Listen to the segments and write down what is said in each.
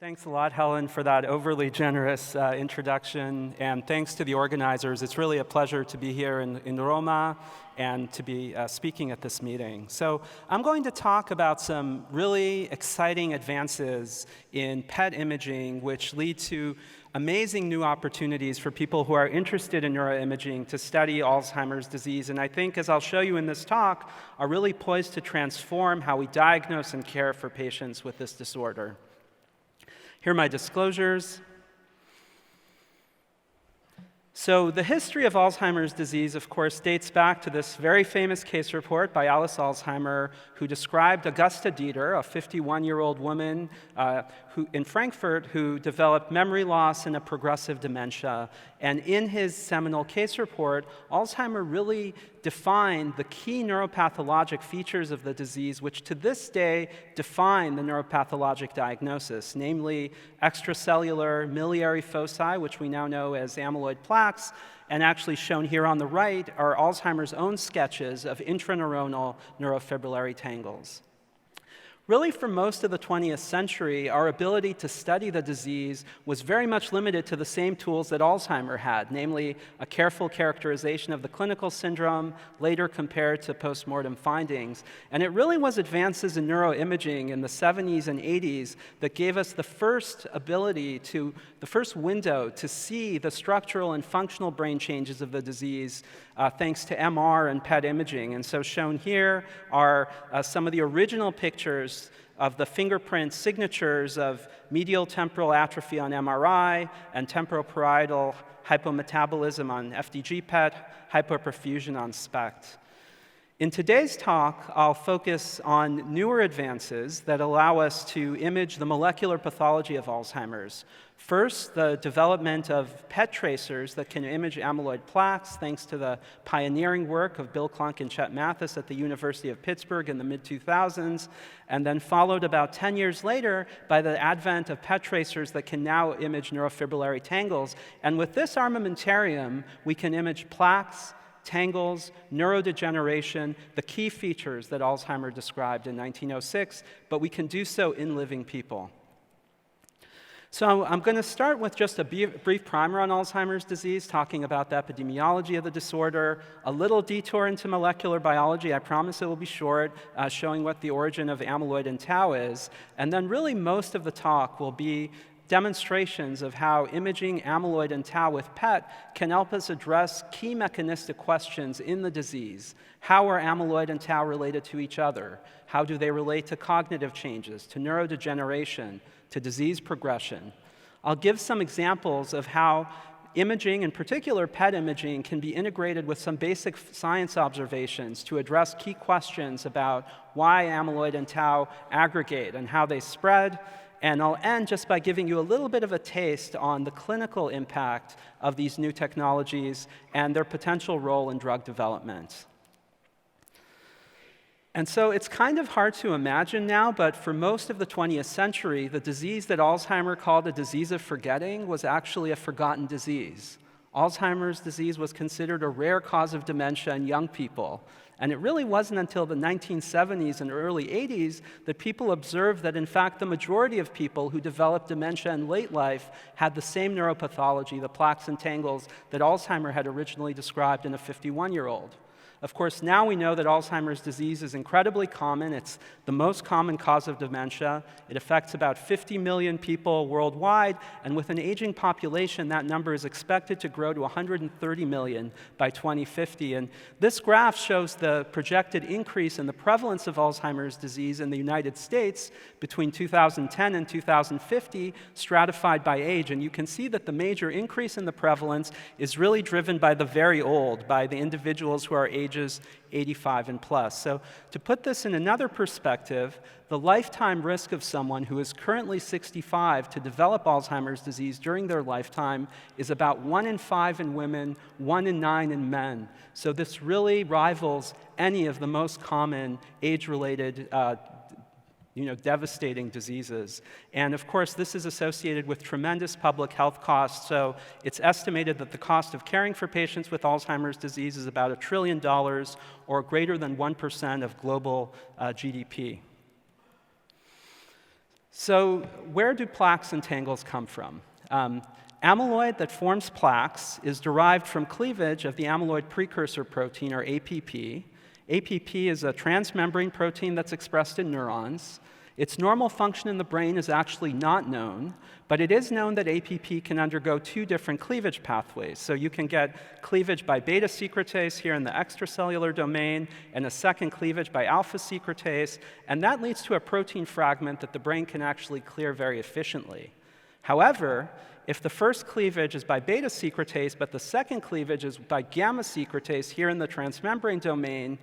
Thanks a lot, Helen, for that overly generous introduction, and thanks to the organizers. It's really a pleasure to be here in Roma and to be speaking at this meeting. So I'm going to talk about some really exciting advances in PET imaging, which lead to amazing new opportunities for people who are interested in neuroimaging to study Alzheimer's disease, and I think, as I'll show you in this talk, are really poised to transform how we diagnose and care for patients with this disorder. Here are my disclosures. So the history of Alzheimer's disease, of course, dates back to this very famous case report by Alice Alzheimer, who described Augusta Dieter, a 51-year-old woman in Frankfurt who developed memory loss and a progressive dementia. And in his seminal case report, Alzheimer really defined the key neuropathologic features of the disease, which to this day define the neuropathologic diagnosis, namely extracellular miliary foci, which we now know as amyloid plaques, and actually shown here on the right are Alzheimer's own sketches of intraneuronal neurofibrillary tangles. Really, for most of the 20th century, our ability to study the disease was very much limited to the same tools that Alzheimer had, namely a careful characterization of the clinical syndrome, later compared to postmortem findings. And it really was advances in neuroimaging in the 70s and 80s that gave us the first window to see the structural and functional brain changes of the disease, thanks to MR and PET imaging. And so shown here are some of the original pictures of the fingerprint signatures of medial temporal atrophy on MRI and temporoparietal hypometabolism on FDG PET, hypoperfusion on SPECT. In today's talk, I'll focus on newer advances that allow us to image the molecular pathology of Alzheimer's. First, the development of PET tracers that can image amyloid plaques, thanks to the pioneering work of Bill Klunk and Chet Mathis at the University of Pittsburgh in the mid-2000s, and then followed about 10 years later by the advent of PET tracers that can now image neurofibrillary tangles. And with this armamentarium, we can image plaques, tangles, neurodegeneration, the key features that Alzheimer described in 1906, but we can do so in living people. So I'm going to start with just a brief primer on Alzheimer's disease, talking about the epidemiology of the disorder, a little detour into molecular biology. I promise it will be short, showing what the origin of amyloid and tau is, and then really most of the talk will be demonstrations of how imaging amyloid and tau with PET can help us address key mechanistic questions in the disease. How are amyloid and tau related to each other? How do they relate to cognitive changes, to neurodegeneration, to disease progression? I'll give some examples of how imaging, in particular PET imaging, can be integrated with some basic science observations to address key questions about why amyloid and tau aggregate and how they spread. And I'll end just by giving you a little bit of a taste on the clinical impact of these new technologies and their potential role in drug development. And so it's kind of hard to imagine now, but for most of the 20th century, the disease that Alzheimer called a disease of forgetting was actually a forgotten disease. Alzheimer's disease was considered a rare cause of dementia in young people. And it really wasn't until the 1970s and early 80s that people observed that, in fact, the majority of people who developed dementia in late life had the same neuropathology, the plaques and tangles, that Alzheimer had originally described in a 51-year-old. Of course, now we know that Alzheimer's disease is incredibly common. It's the most common cause of dementia. It affects about 50 million people worldwide, and with an aging population, that number is expected to grow to 130 million by 2050. And this graph shows the projected increase in the prevalence of Alzheimer's disease in the United States between 2010 and 2050, stratified by age. And you can see that the major increase in the prevalence is really driven by the very old, by the individuals who are ages 85 and plus. So to put this in another perspective, the lifetime risk of someone who is currently 65 to develop Alzheimer's disease during their lifetime is about 1 in 5 in women, 1 in 9 in men. So this really rivals any of the most common age-related devastating diseases. And of course, this is associated with tremendous public health costs. So it's estimated that the cost of caring for patients with Alzheimer's disease is about $1 trillion, or greater than 1% of global GDP. So where do plaques and tangles come from? Amyloid that forms plaques is derived from cleavage of the amyloid precursor protein, or APP. APP is a transmembrane protein that's expressed in neurons. Its normal function in the brain is actually not known, but it is known that APP can undergo two different cleavage pathways. So you can get cleavage by beta secretase here in the extracellular domain, and a second cleavage by alpha secretase, and that leads to a protein fragment that the brain can actually clear very efficiently. However, if the first cleavage is by beta secretase, but the second cleavage is by gamma secretase here in the transmembrane domain,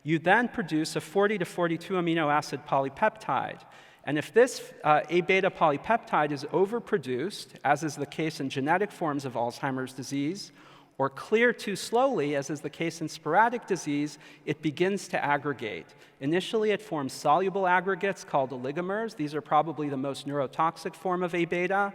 you then produce a 40 to 42 amino acid polypeptide. And if this A-beta polypeptide is overproduced, as is the case in genetic forms of Alzheimer's disease, or cleared too slowly, as is the case in sporadic disease, it begins to aggregate. Initially, it forms soluble aggregates called oligomers. These are probably the most neurotoxic form of A-beta.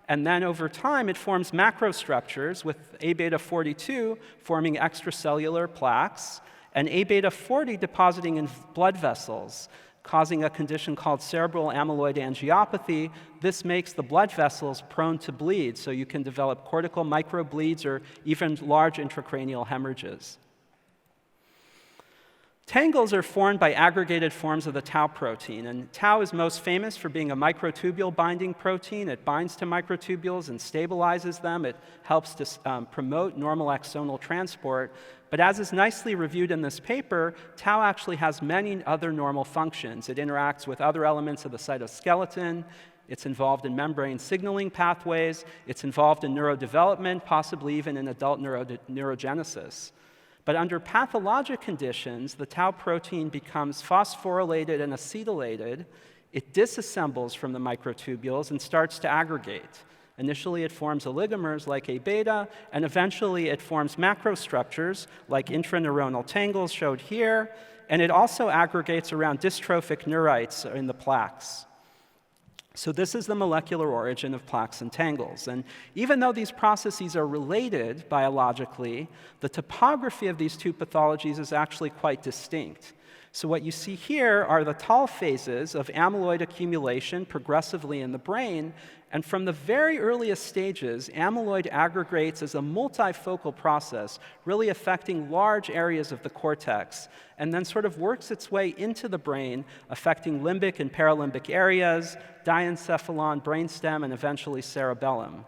And then over time, it forms macrostructures, with A-beta 42 forming extracellular plaques, and A-beta 40 depositing in blood vessels, causing a condition called cerebral amyloid angiopathy. This makes the blood vessels prone to bleed, so you can develop cortical microbleeds or even large intracranial hemorrhages. Tangles are formed by aggregated forms of the tau protein, and tau is most famous for being a microtubule binding protein. It binds to microtubules and stabilizes them. It helps to promote normal axonal transport. But as is nicely reviewed in this paper, tau actually has many other normal functions. It interacts with other elements of the cytoskeleton. It's involved in membrane signaling pathways. It's involved in neurodevelopment, possibly even in adult neurogenesis. But under pathologic conditions, the tau protein becomes phosphorylated and acetylated. It disassembles from the microtubules and starts to aggregate. Initially, it forms oligomers like A-beta, and eventually it forms macrostructures like intraneuronal tangles showed here, and it also aggregates around dystrophic neurites in the plaques. So this is the molecular origin of plaques and tangles. And even though these processes are related biologically, the topography of these two pathologies is actually quite distinct. So what you see here are the tau phases of amyloid accumulation progressively in the brain, and from the very earliest stages, amyloid aggregates as a multifocal process, really affecting large areas of the cortex, and then sort of works its way into the brain, affecting limbic and paralimbic areas, diencephalon, brainstem, and eventually cerebellum.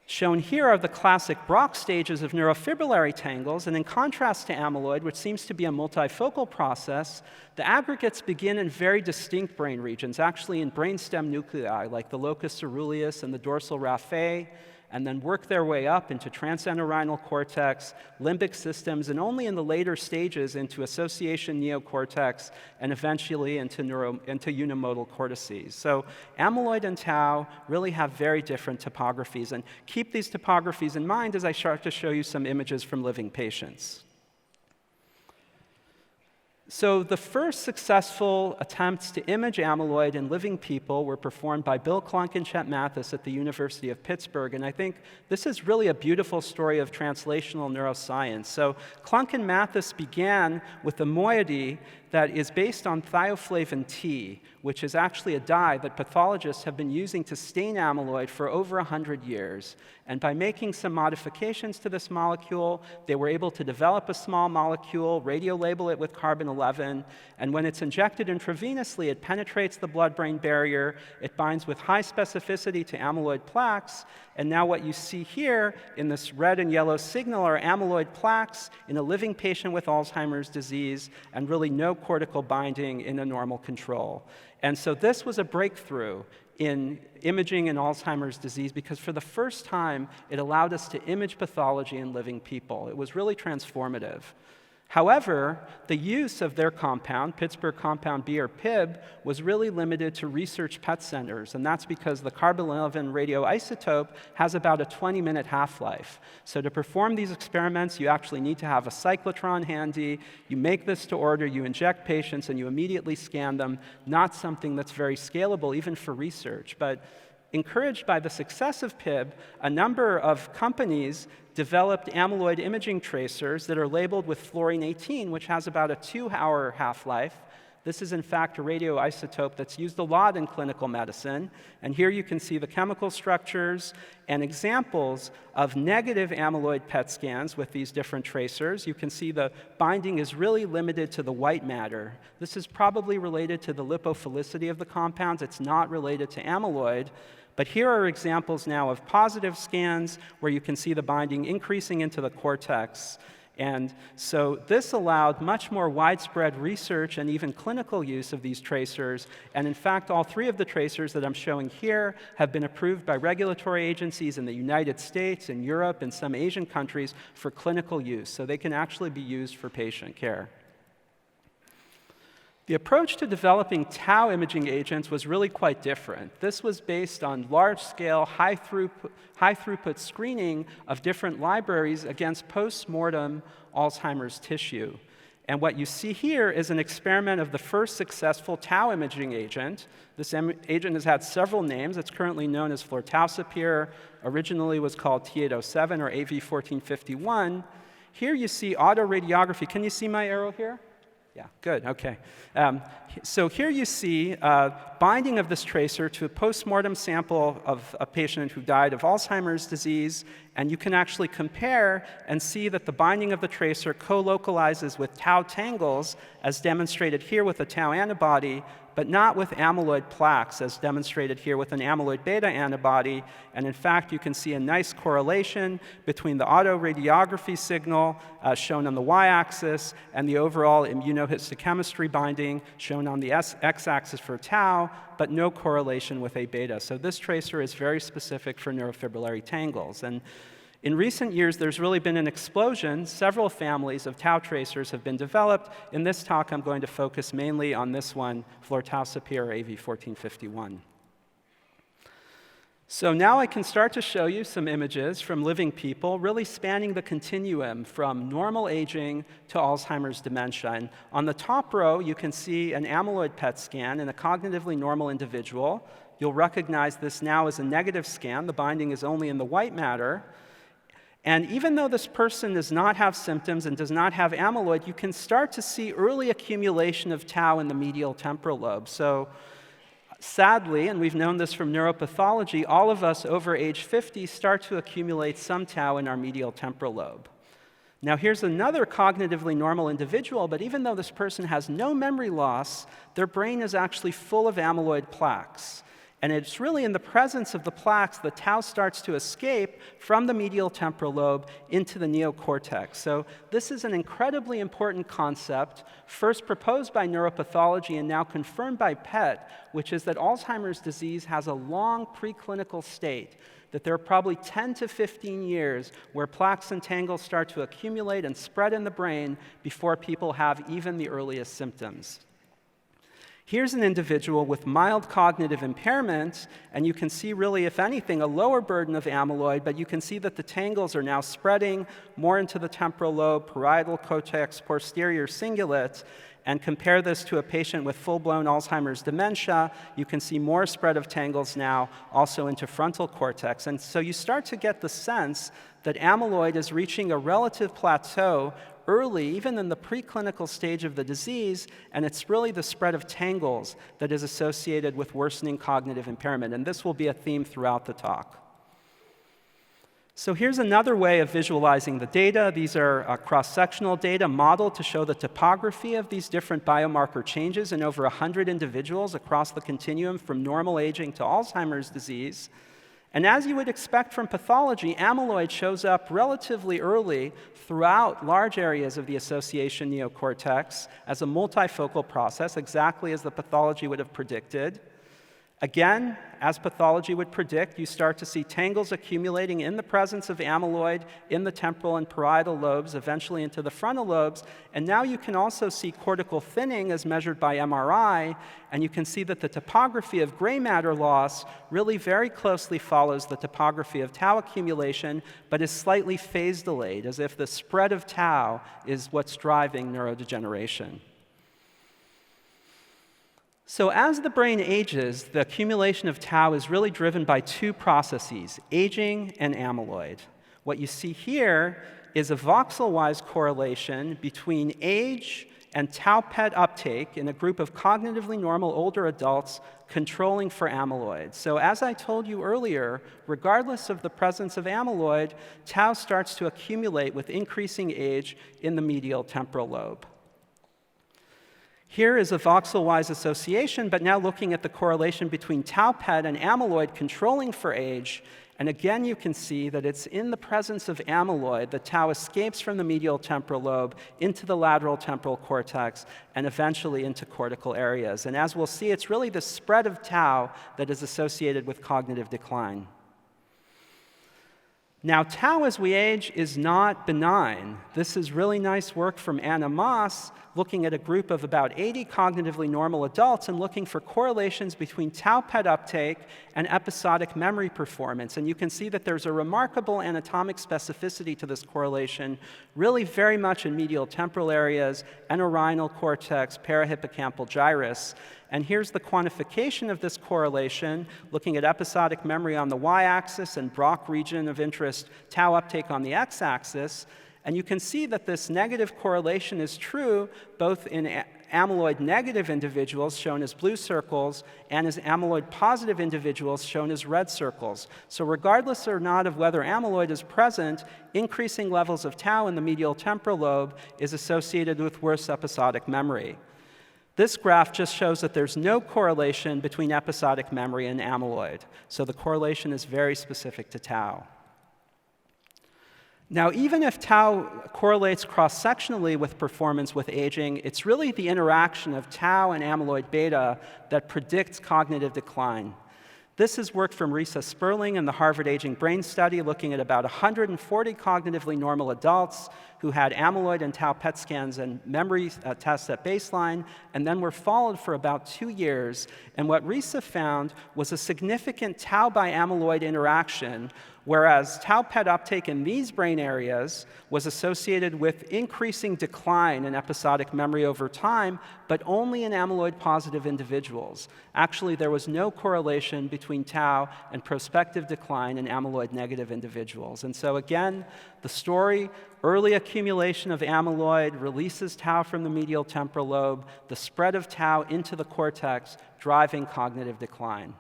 Shown here are the classic Brock stages of neurofibrillary tangles, and in contrast to amyloid, which seems to be a multifocal process, the aggregates begin in very distinct brain regions, actually in brainstem nuclei, like the locus coeruleus and the dorsal raphe, and then work their way up into transentorhinal cortex, limbic systems, and only in the later stages into association neocortex, and eventually into unimodal cortices. So amyloid and tau really have very different topographies, and keep these topographies in mind as I start to show you some images from living patients. So the first successful attempts to image amyloid in living people were performed by Bill Klunk and Chet Mathis at the University of Pittsburgh, and I think this is really a beautiful story of translational neuroscience. So Klunk and Mathis began with a moiety that is based on thioflavin T, which is actually a dye that pathologists have been using to stain amyloid for over 100 years. And by making some modifications to this molecule, they were able to develop a small molecule, radiolabel it with carbon-11, and when it's injected intravenously, it penetrates the blood-brain barrier, it binds with high specificity to amyloid plaques, and now what you see here in this red and yellow signal are amyloid plaques in a living patient with Alzheimer's disease, and really no cortical binding in a normal control. And so this was a breakthrough in imaging in Alzheimer's disease because for the first time, it allowed us to image pathology in living people. It was really transformative. However, the use of their compound, Pittsburgh Compound B or PIB, was really limited to research PET centers, and that's because the carbon-11 radioisotope has about a 20-minute half-life. So to perform these experiments, you actually need to have a cyclotron handy. You make this to order, you inject patients, and you immediately scan them, not something that's very scalable even for research. But encouraged by the success of PIB, a number of companies developed amyloid imaging tracers that are labeled with fluorine 18, which has about a 2-hour half-life. This is, in fact, a radioisotope that's used a lot in clinical medicine. And here you can see the chemical structures and examples of negative amyloid PET scans with these different tracers. You can see the binding is really limited to the white matter. This is probably related to the lipophilicity of the compounds. It's not related to amyloid. But here are examples now of positive scans where you can see the binding increasing into the cortex. And so this allowed much more widespread research and even clinical use of these tracers. And in fact, all three of the tracers that I'm showing here have been approved by regulatory agencies in the United States, in Europe, and some Asian countries for clinical use. So they can actually be used for patient care. The approach to developing tau imaging agents was really quite different. This was based on large-scale, high-throughput screening of different libraries against post-mortem Alzheimer's tissue. And what you see here is an experiment of the first successful tau imaging agent. This agent has had several names. It's currently known as fluortaucipir. Originally was called T807 or AV1451. Here you see autoradiography. Can you see my arrow here? Yeah, good, okay. So here you see binding of this tracer to a post-mortem sample of a patient who died of Alzheimer's disease, and you can actually compare and see that the binding of the tracer co-localizes with tau tangles, as demonstrated here with a tau antibody, but not with amyloid plaques, as demonstrated here with an amyloid beta antibody. And in fact, you can see a nice correlation between the autoradiography signal, shown on the y-axis, and the overall immunohistochemistry binding, shown on the x-axis for tau, but no correlation with A-beta. So this tracer is very specific for neurofibrillary tangles. And in recent years, there's really been an explosion. Several families of tau tracers have been developed. In this talk, I'm going to focus mainly on this one, fluortaucipir AV1451. So now I can start to show you some images from living people, really spanning the continuum from normal aging to Alzheimer's dementia. And on the top row, you can see an amyloid PET scan in a cognitively normal individual. You'll recognize this now as a negative scan. The binding is only in the white matter. And even though this person does not have symptoms and does not have amyloid, you can start to see early accumulation of tau in the medial temporal lobe. So sadly, and we've known this from neuropathology, all of us over age 50 start to accumulate some tau in our medial temporal lobe. Now here's another cognitively normal individual, but even though this person has no memory loss, their brain is actually full of amyloid plaques. And it's really in the presence of the plaques that tau starts to escape from the medial temporal lobe into the neocortex. So this is an incredibly important concept, first proposed by neuropathology and now confirmed by PET, which is that Alzheimer's disease has a long preclinical state, that there are probably 10 to 15 years where plaques and tangles start to accumulate and spread in the brain before people have even the earliest symptoms. Here's an individual with mild cognitive impairment, and you can see really, if anything, a lower burden of amyloid, but you can see that the tangles are now spreading more into the temporal lobe, parietal cortex, posterior cingulate, and compare this to a patient with full-blown Alzheimer's dementia, you can see more spread of tangles now also into frontal cortex. And so you start to get the sense that amyloid is reaching a relative plateau early, even in the preclinical stage of the disease, and it's really the spread of tangles that is associated with worsening cognitive impairment, and this will be a theme throughout the talk. So here's another way of visualizing the data. These are cross-sectional data modeled to show the topography of these different biomarker changes in over 100 individuals across the continuum from normal aging to Alzheimer's disease. And as you would expect from pathology, amyloid shows up relatively early throughout large areas of the association neocortex as a multifocal process, exactly as the pathology would have predicted. Again, as pathology would predict, you start to see tangles accumulating in the presence of amyloid in the temporal and parietal lobes, eventually into the frontal lobes. And now you can also see cortical thinning as measured by MRI, and you can see that the topography of gray matter loss really very closely follows the topography of tau accumulation, but is slightly phase delayed, as if the spread of tau is what's driving neurodegeneration. So as the brain ages, the accumulation of tau is really driven by two processes, aging and amyloid. What you see here is a voxel-wise correlation between age and tau PET uptake in a group of cognitively normal older adults controlling for amyloid. So as I told you earlier, regardless of the presence of amyloid, tau starts to accumulate with increasing age in the medial temporal lobe. Here is a voxel-wise association, but now looking at the correlation between tau PET and amyloid controlling for age. And again, you can see that it's in the presence of amyloid that tau escapes from the medial temporal lobe into the lateral temporal cortex and eventually into cortical areas. And as we'll see, it's really the spread of tau that is associated with cognitive decline. Now, tau as we age is not benign. This is really nice work from Anna Moss, looking at a group of about 80 cognitively normal adults and looking for correlations between tau PET uptake and episodic memory performance. And you can see that there's a remarkable anatomic specificity to this correlation, really very much in medial temporal areas, entorhinal cortex, parahippocampal gyrus. And here's the quantification of this correlation, looking at episodic memory on the y-axis and Brock region of interest tau uptake on the x-axis. And you can see that this negative correlation is true both in amyloid-negative individuals, shown as blue circles, and as amyloid-positive individuals, shown as red circles. So regardless or not of whether amyloid is present, increasing levels of tau in the medial temporal lobe is associated with worse episodic memory. This graph just shows that there's no correlation between episodic memory and amyloid. So the correlation is very specific to tau. Now, even if tau correlates cross-sectionally with performance with aging, it's really the interaction of tau and amyloid beta that predicts cognitive decline. This is work from Risa Sperling in the Harvard Aging Brain Study, looking at about 140 cognitively normal adults who had amyloid and tau PET scans and memory tests at baseline, and then were followed for about 2 years. And what Risa found was a significant tau by amyloid interaction, whereas tau PET uptake in these brain areas was associated with increasing decline in episodic memory over time, but only in amyloid-positive individuals. Actually, there was no correlation between tau and prospective decline in amyloid-negative individuals. And so again, the story, early accumulation of amyloid releases tau from the medial temporal lobe, the spread of tau into the cortex, driving cognitive decline.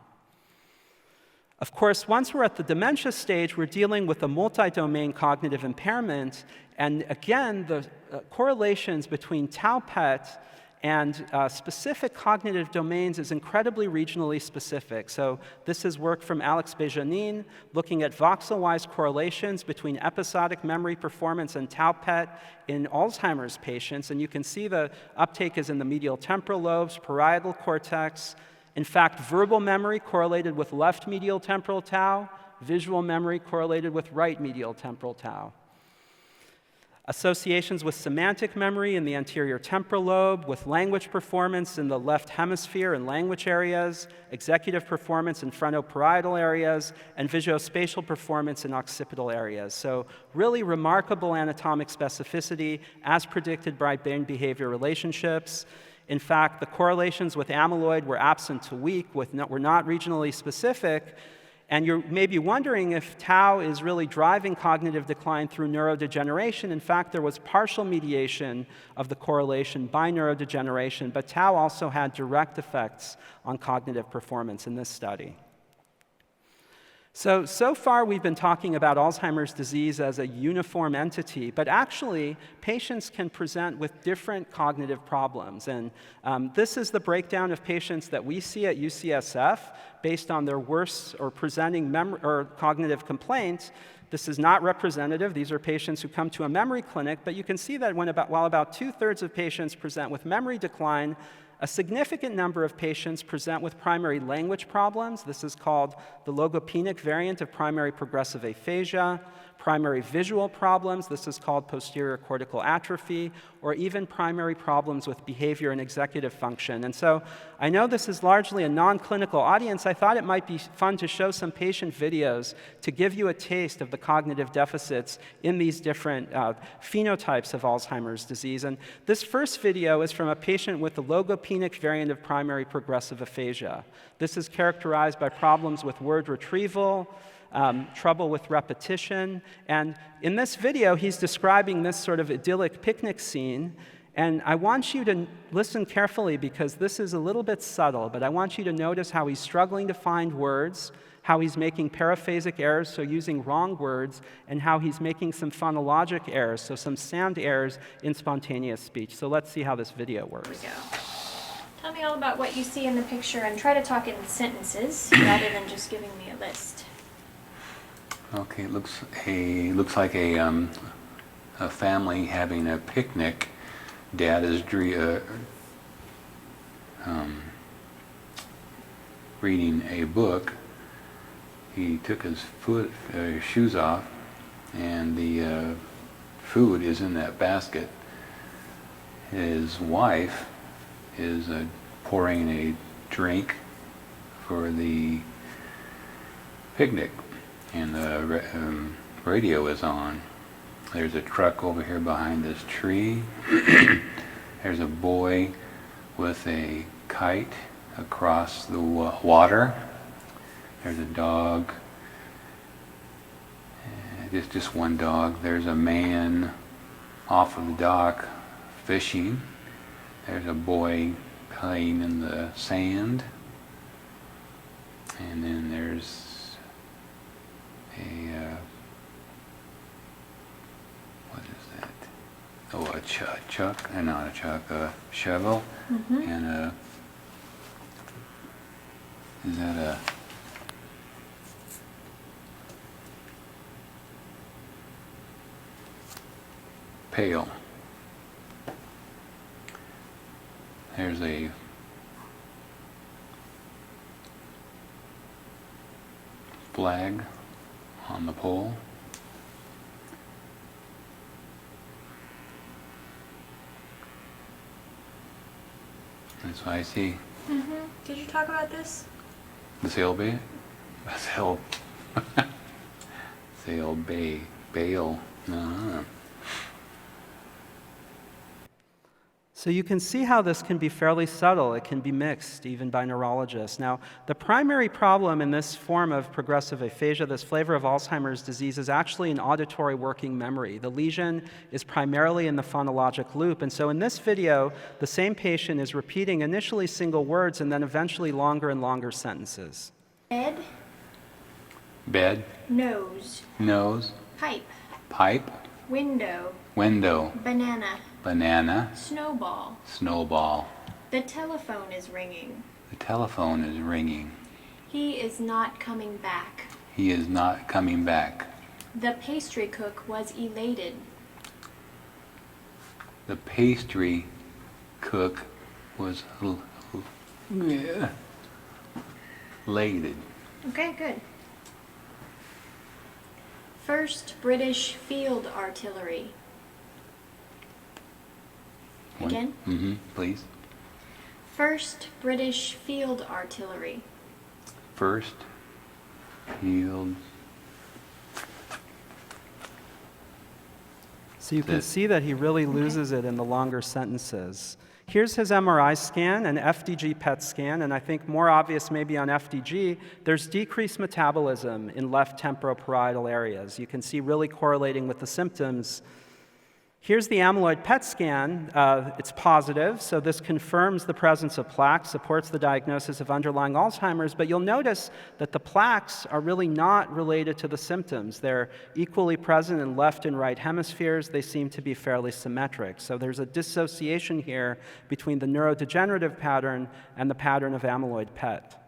Of course, once we're at the dementia stage, we're dealing with a multi-domain cognitive impairment. And again, the correlations between tau PET and specific cognitive domains is incredibly regionally specific. So this is work from Alex Bejanin, looking at voxel-wise correlations between episodic memory performance and tau PET in Alzheimer's patients. And you can see the uptake is in the medial temporal lobes, parietal cortex. In fact, verbal memory correlated with left medial temporal tau, visual memory correlated with right medial temporal tau. Associations with semantic memory in the anterior temporal lobe, with language performance in the left hemisphere and language areas, executive performance in frontoparietal areas, and visuospatial performance in occipital areas. So really remarkable anatomic specificity as predicted by brain behavior relationships. In fact, the correlations with amyloid were absent to weak, were not regionally specific. And you're maybe wondering if tau is really driving cognitive decline through neurodegeneration. In fact, there was partial mediation of the correlation by neurodegeneration, but tau also had direct effects on cognitive performance in this study. So far we've been talking about Alzheimer's disease as a uniform entity, but actually patients can present with different cognitive problems. And this is the breakdown of patients that we see at UCSF based on their worst or presenting cognitive complaints. This is not representative. These are patients who come to a memory clinic, but you can see that while about 2/3 of patients present with memory decline, a significant number of patients present with primary language problems. This is called the logopenic variant of primary progressive aphasia. Primary visual problems, this is called posterior cortical atrophy, or even primary problems with behavior and executive function. And so I know this is largely a non-clinical audience. I thought it might be fun to show some patient videos to give you a taste of the cognitive deficits in these different phenotypes of Alzheimer's disease. And this first video is from a patient with the logopenic variant of primary progressive aphasia. This is characterized by problems with word retrieval, trouble with repetition. And in this video, he's describing this sort of idyllic picnic scene. And I want you to listen carefully because this is a little bit subtle, but I want you to notice how he's struggling to find words, how he's making paraphasic errors, so using wrong words, and how he's making some phonologic errors, so some sound errors in spontaneous speech. So let's see how this video works. Here we go. Tell me all about what you see in the picture and try to talk in sentences rather than just giving me a list. Okay, it looks like a family having a picnic. Dad is reading a book. He took his shoes off, and the food is in that basket. His wife is pouring a drink for the picnic, and the radio is on. There's a truck over here behind this tree. There's a boy with a kite across the water. There's a dog, just one dog. There's a man off of the dock fishing. There's a boy playing in the sand. And then there's a, what is that? Oh, a shovel. Mm-hmm. And is that a, pail. There's a flag on the pole. That's what I see. Mm-hmm. Did you talk about this? The sail bay? Sail bay. Bale. No. So you can see how this can be fairly subtle. It can be mixed, even by neurologists. Now, the primary problem in this form of progressive aphasia, this flavor of Alzheimer's disease, is actually an auditory working memory. The lesion is primarily in the phonologic loop. And so in this video, the same patient is repeating initially single words and then eventually longer and longer sentences. Bed. Bed. Nose. Nose. Pipe. Pipe. Window. Window. Banana. Banana. Snowball. Snowball. The telephone is ringing. The telephone is ringing. He is not coming back. He is not coming back. The pastry cook was elated. The pastry cook was elated. Okay, good. First British Field Artillery. Again? Mm-hmm, please. First British Field Artillery. First field. So you can see that he really loses it in the longer sentences. Here's his MRI scan, an FDG PET scan, and I think more obvious maybe on FDG, there's decreased metabolism in left temporoparietal areas. You can see really correlating with the symptoms. Here's the amyloid PET scan. It's positive, so this confirms the presence of plaques, supports the diagnosis of underlying Alzheimer's, but you'll notice that the plaques are really not related to the symptoms. They're equally present in left and right hemispheres. They seem to be fairly symmetric. So there's a dissociation here between the neurodegenerative pattern and the pattern of amyloid PET.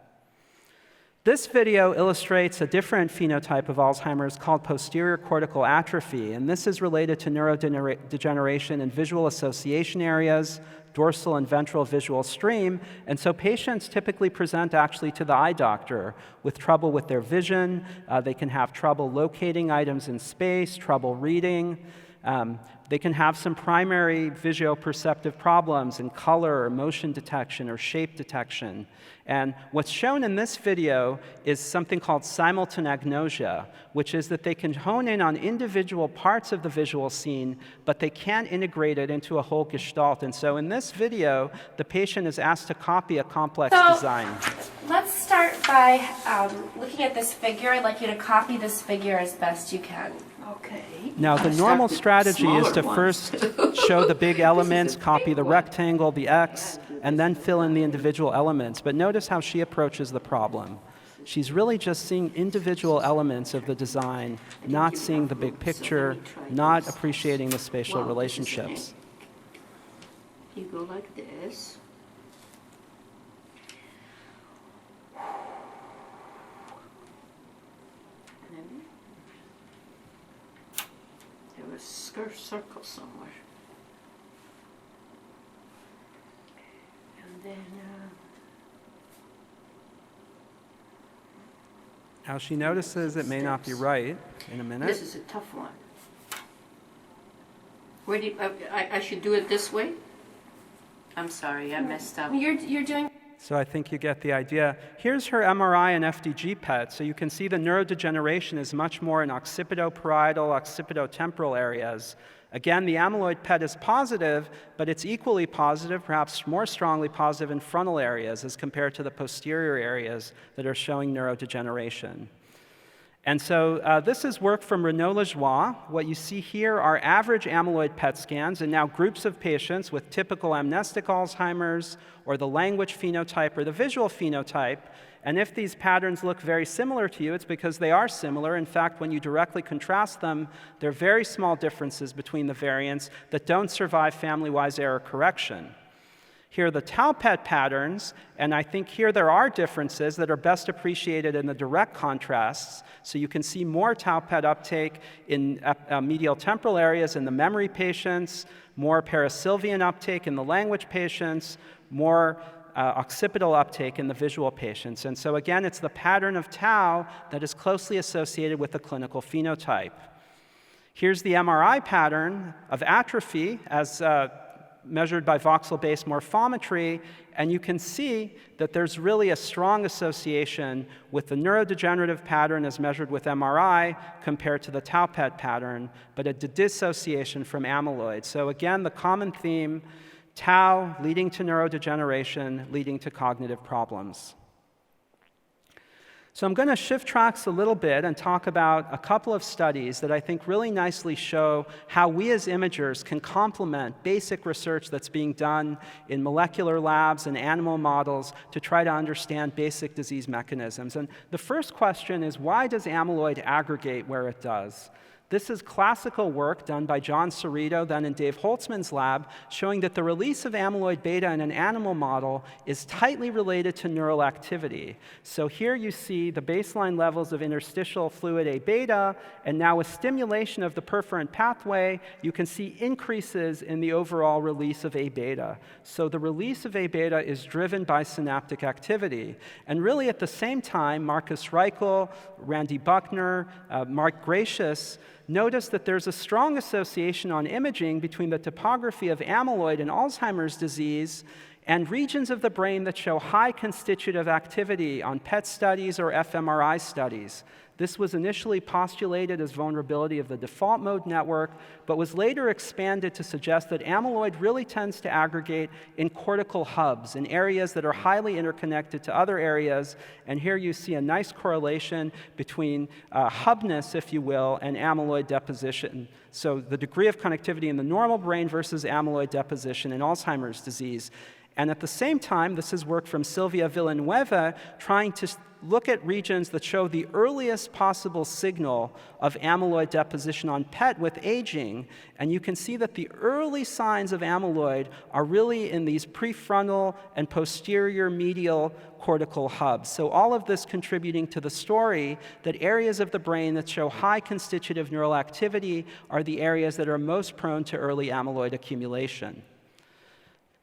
This video illustrates a different phenotype of Alzheimer's called posterior cortical atrophy, and this is related to neurodegeneration in visual association areas, dorsal and ventral visual stream, and so patients typically present actually to the eye doctor with trouble with their vision. They can have trouble locating items in space, trouble reading. They can have some primary visuoperceptive problems in color or motion detection or shape detection. And what's shown in this video is something called simultanagnosia, which is that they can hone in on individual parts of the visual scene, but they can't integrate it into a whole gestalt. And so in this video, the patient is asked to copy a complex design. Let's start by looking at this figure. I'd like you to copy this figure as best you can. Okay. Now, the normal strategy is to first show the big elements, copy the rectangle, the X, and then fill in the individual elements. But notice how she approaches the problem. She's really just seeing individual elements of the design, not seeing the big picture, not appreciating the spatial relationships. You go like this. And then there was a circle somewhere. And then Now, she notices it may not be right in a minute. this is a tough one. Where do you, I should do it this way? I'm sorry, I messed up. You're doing. So I think you get the idea. Here's her MRI and FDG PET. So you can see the neurodegeneration is much more in occipitoparietal, occipitotemporal areas. Again, the amyloid PET is positive, but it's equally positive, perhaps more strongly positive in frontal areas as compared to the posterior areas that are showing neurodegeneration. And so this is work from Renaud-Lajoie. What you see here are average amyloid PET scans, and now groups of patients with typical amnestic Alzheimer's, or the language phenotype, or the visual phenotype. And if these patterns look very similar to you, it's because they are similar. In fact, when you directly contrast them, there are very small differences between the variants that don't survive family-wise error correction. Here are the tau PET patterns, and I think here there are differences that are best appreciated in the direct contrasts. So you can see more tau PET uptake in medial temporal areas in the memory patients, more parasylvian uptake in the language patients, more occipital uptake in the visual patients. And so again, it's the pattern of tau that is closely associated with the clinical phenotype. Here's the MRI pattern of atrophy as measured by voxel-based morphometry, and you can see that there's really a strong association with the neurodegenerative pattern as measured with MRI compared to the tau PET pattern, but a dissociation from amyloid. So again, the common theme, tau leading to neurodegeneration, leading to cognitive problems. So I'm going to shift tracks a little bit and talk about a couple of studies that I think really nicely show how we as imagers can complement basic research that's being done in molecular labs and animal models to try to understand basic disease mechanisms. And the first question is, why does amyloid aggregate where it does? This is classical work done by John Cerrito, then in Dave Holtzman's lab, showing that the release of amyloid beta in an animal model is tightly related to neural activity. So here you see the baseline levels of interstitial fluid A beta, and now with stimulation of the perforant pathway, you can see increases in the overall release of A beta. So the release of A beta is driven by synaptic activity. And really at the same time, Marcus Reichel, Randy Buckner, Mark Gracious, notice that there's a strong association on imaging between the topography of amyloid in Alzheimer's disease and regions of the brain that show high constitutive activity on PET studies or fMRI studies. This was initially postulated as vulnerability of the default mode network, but was later expanded to suggest that amyloid really tends to aggregate in cortical hubs, in areas that are highly interconnected to other areas. And here you see a nice correlation between hubness, if you will, and amyloid deposition. So the degree of connectivity in the normal brain versus amyloid deposition in Alzheimer's disease. And at the same time, this is work from Silvia Villanueva trying to look at regions that show the earliest possible signal of amyloid deposition on PET with aging. And you can see that the early signs of amyloid are really in these prefrontal and posterior medial cortical hubs. So all of this contributing to the story that areas of the brain that show high constitutive neural activity are the areas that are most prone to early amyloid accumulation.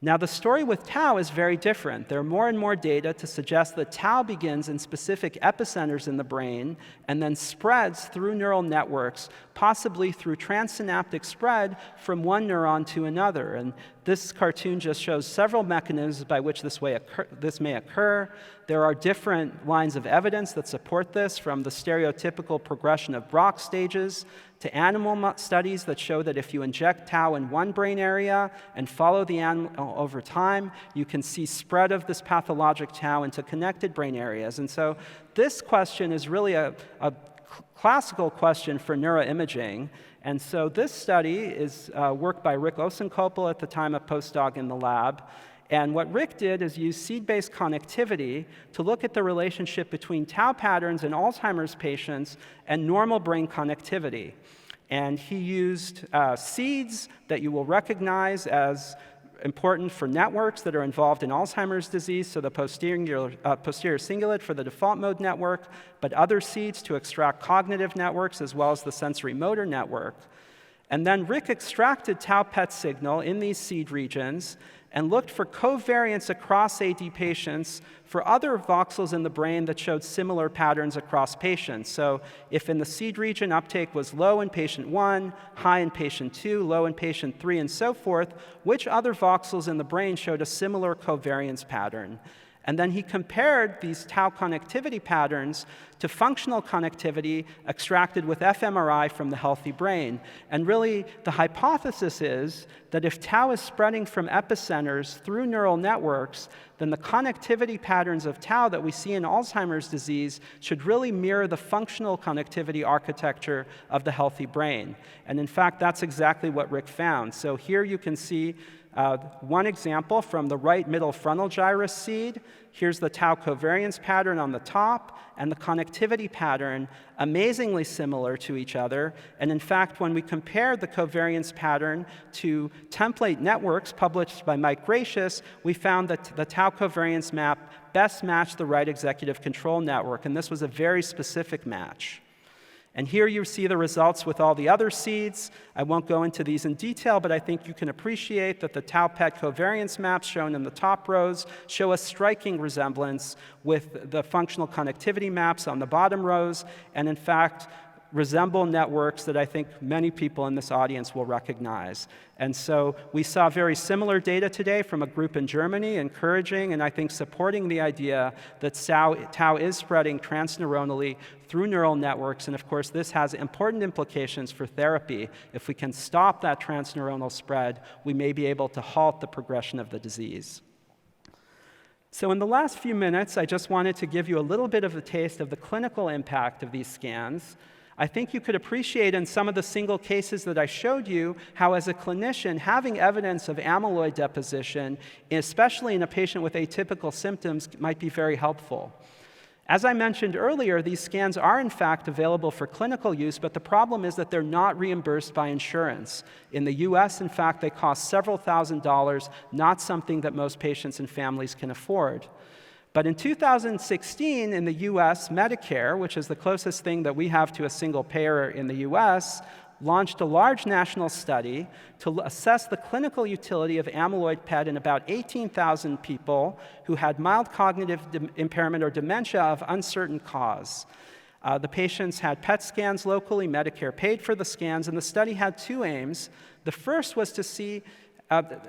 Now, the story with tau is very different. There are more and more data to suggest that tau begins in specific epicenters in the brain and then spreads through neural networks, possibly through transsynaptic spread from one neuron to another. And this cartoon just shows several mechanisms by which this may occur. There are different lines of evidence that support this, from the stereotypical progression of Brock stages to animal studies that show that if you inject tau in one brain area and follow the animal over time, you can see spread of this pathologic tau into connected brain areas. And so this question is really a classical question for neuroimaging. And so this study is work by Rick Osenkopel at the time a postdoc in the lab. And what Rick did is use seed-based connectivity to look at the relationship between tau patterns in Alzheimer's patients and normal brain connectivity. And he used seeds that you will recognize as important for networks that are involved in Alzheimer's disease, so the posterior cingulate for the default mode network, but other seeds to extract cognitive networks as well as the sensory motor network. And then Rick extracted tau PET signal in these seed regions and looked for covariance across AD patients for other voxels in the brain that showed similar patterns across patients. So if in the seed region uptake was low in patient 1, high in patient 2, low in patient 3, and so forth, which other voxels in the brain showed a similar covariance pattern? And then he compared these tau connectivity patterns to functional connectivity extracted with fMRI from the healthy brain. And really, the hypothesis is that if tau is spreading from epicenters through neural networks, then the connectivity patterns of tau that we see in Alzheimer's disease should really mirror the functional connectivity architecture of the healthy brain. And in fact, that's exactly what Rick found. So here you can see one example from the right middle frontal gyrus seed. Here's the tau covariance pattern on the top, and the connectivity pattern amazingly similar to each other. And in fact, when we compared the covariance pattern to template networks published by Mike Gracious, we found that the tau covariance map best matched the right executive control network, and this was a very specific match. And here you see the results with all the other seeds. I won't go into these in detail, but I think you can appreciate that the tau PET covariance maps shown in the top rows show a striking resemblance with the functional connectivity maps on the bottom rows, and in fact, resemble networks that I think many people in this audience will recognize. And so we saw very similar data today from a group in Germany, encouraging and I think supporting the idea that tau is spreading transneuronally through neural networks. And of course, this has important implications for therapy. If we can stop that transneuronal spread, we may be able to halt the progression of the disease. So in the last few minutes, I just wanted to give you a little bit of a taste of the clinical impact of these scans. I think you could appreciate in some of the single cases that I showed you how, as a clinician, having evidence of amyloid deposition, especially in a patient with atypical symptoms, might be very helpful. As I mentioned earlier, these scans are in fact available for clinical use, but the problem is that they're not reimbursed by insurance. In the US, in fact, they cost several $1,000s, not something that most patients and families can afford. But in 2016, in the US, Medicare, which is the closest thing that we have to a single payer in the US, launched a large national study to assess the clinical utility of amyloid PET in about 18,000 people who had mild cognitive impairment or dementia of uncertain cause. The patients had PET scans locally, Medicare paid for the scans, and the study had two aims. The first was to see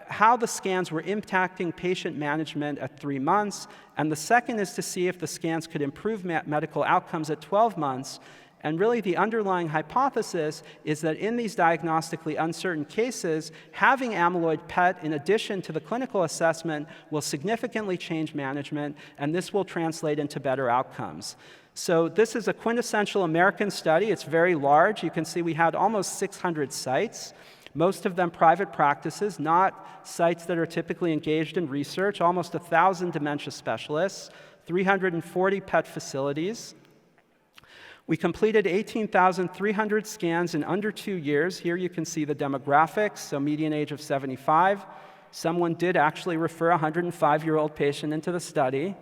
how the scans were impacting patient management at 3 months, and the second is to see if the scans could improve medical outcomes at 12 months. And really the underlying hypothesis is that in these diagnostically uncertain cases, having amyloid PET in addition to the clinical assessment will significantly change management, and this will translate into better outcomes. So this is a quintessential American study. It's very large. You can see we had almost 600 sites. Most of them private practices, not sites that are typically engaged in research, almost 1,000 dementia specialists, 340 PET facilities. We completed 18,300 scans in under 2 years. Here you can see the demographics, so median age of 75. Someone did actually refer a 105-year-old patient into the study.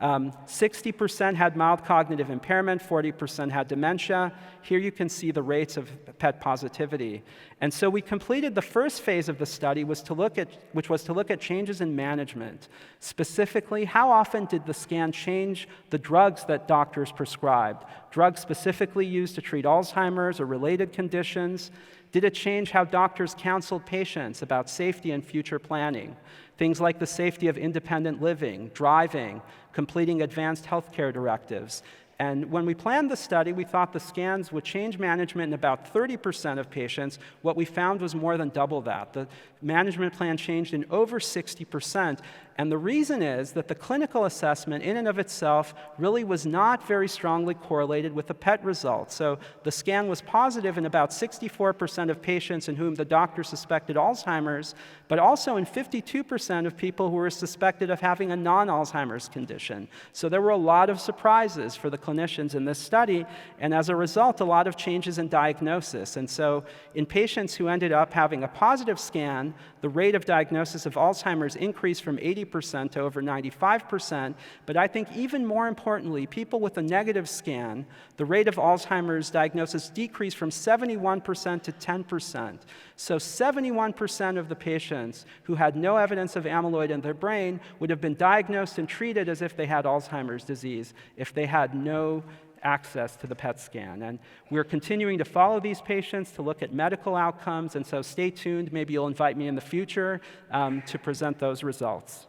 60% had mild cognitive impairment, 40% had dementia. Here you can see the rates of PET positivity. And so we completed the first phase of the study, which was to look at changes in management. Specifically, how often did the scan change the drugs that doctors prescribed? Drugs specifically used to treat Alzheimer's or related conditions? Did it change how doctors counseled patients about safety and future planning? Things like the safety of independent living, driving, completing advanced healthcare directives. And when we planned the study, we thought the scans would change management in about 30% of patients. What we found was more than double that. The management plan changed in over 60%. And the reason is that the clinical assessment in and of itself really was not very strongly correlated with the PET results. So the scan was positive in about 64% of patients in whom the doctor suspected Alzheimer's, but also in 52% of people who were suspected of having a non-Alzheimer's condition. So there were a lot of surprises for the clinicians in this study, and as a result, a lot of changes in diagnosis. And so in patients who ended up having a positive scan, the rate of diagnosis of Alzheimer's increased from 80% to over 95%. But I think even more importantly, people with a negative scan, the rate of Alzheimer's diagnosis decreased from 71% to 10%. So 71% of the patients who had no evidence of amyloid in their brain would have been diagnosed and treated as if they had Alzheimer's disease if they had no access to the PET scan. And we're continuing to follow these patients to look at medical outcomes, and so stay tuned. Maybe you'll invite me in the future to present those results.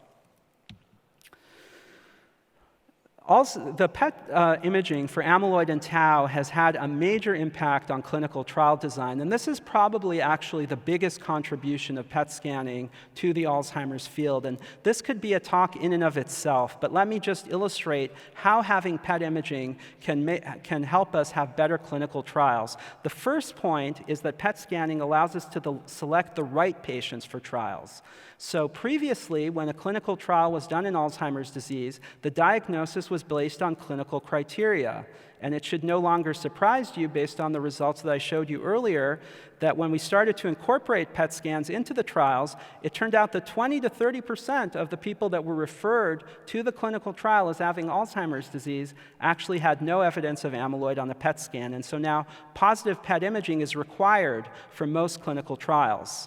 Also, the PET imaging for amyloid and tau has had a major impact on clinical trial design, and this is probably actually the biggest contribution of PET scanning to the Alzheimer's field. And this could be a talk in and of itself, but let me just illustrate how having PET imaging can help us have better clinical trials. The first point is that PET scanning allows us to select the right patients for trials. So previously, when a clinical trial was done in Alzheimer's disease, the diagnosis was based on clinical criteria. And it should no longer surprise you, based on the results that I showed you earlier, that when we started to incorporate PET scans into the trials, it turned out that 20 to 30% of the people that were referred to the clinical trial as having Alzheimer's disease actually had no evidence of amyloid on the PET scan. And so now positive PET imaging is required for most clinical trials.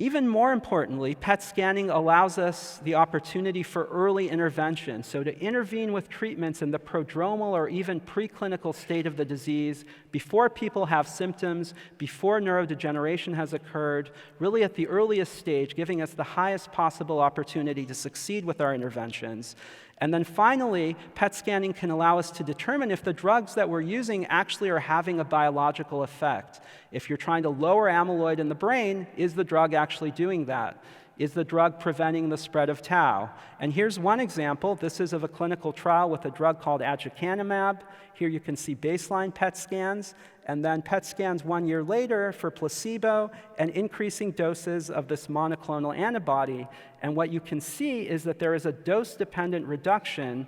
Even more importantly, PET scanning allows us the opportunity for early intervention, so to intervene with treatments in the prodromal or even preclinical state of the disease before people have symptoms, before neurodegeneration has occurred, really at the earliest stage, giving us the highest possible opportunity to succeed with our interventions. And then finally, PET scanning can allow us to determine if the drugs that we're using actually are having a biological effect. If you're trying to lower amyloid in the brain, is the drug actually doing that? Is the drug preventing the spread of tau? And here's one example. This is of a clinical trial with a drug called aducanumab. Here you can see baseline PET scans, and then PET scans 1 year later for placebo and increasing doses of this monoclonal antibody. And what you can see is that there is a dose-dependent reduction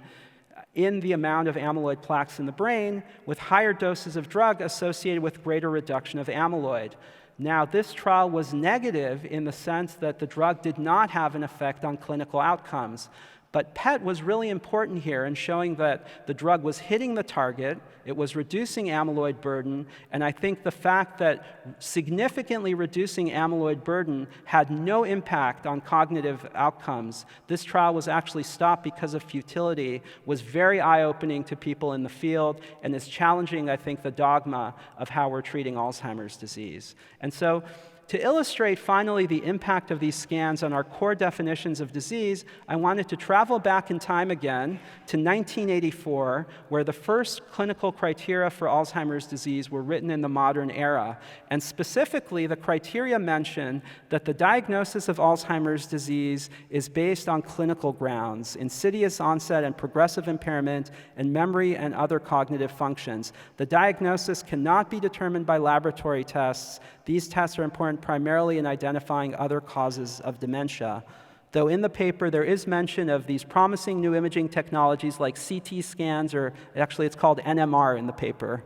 in the amount of amyloid plaques in the brain, with higher doses of drug associated with greater reduction of amyloid. Now, this trial was negative in the sense that the drug did not have an effect on clinical outcomes. But PET was really important here in showing that the drug was hitting the target, it was reducing amyloid burden, and I think the fact that significantly reducing amyloid burden had no impact on cognitive outcomes. This trial was actually stopped because of futility, was very eye-opening to people in the field, and is challenging, I think, the dogma of how we're treating Alzheimer's disease. And so, to illustrate, finally, the impact of these scans on our core definitions of disease, I wanted to travel back in time again to 1984, where the first clinical criteria for Alzheimer's disease were written in the modern era. And specifically, the criteria mention that the diagnosis of Alzheimer's disease is based on clinical grounds: insidious onset and progressive impairment in memory and other cognitive functions. The diagnosis cannot be determined by laboratory tests. These tests are important primarily in identifying other causes of dementia. Though in the paper there is mention of these promising new imaging technologies like CT scans, or actually it's called NMR in the paper.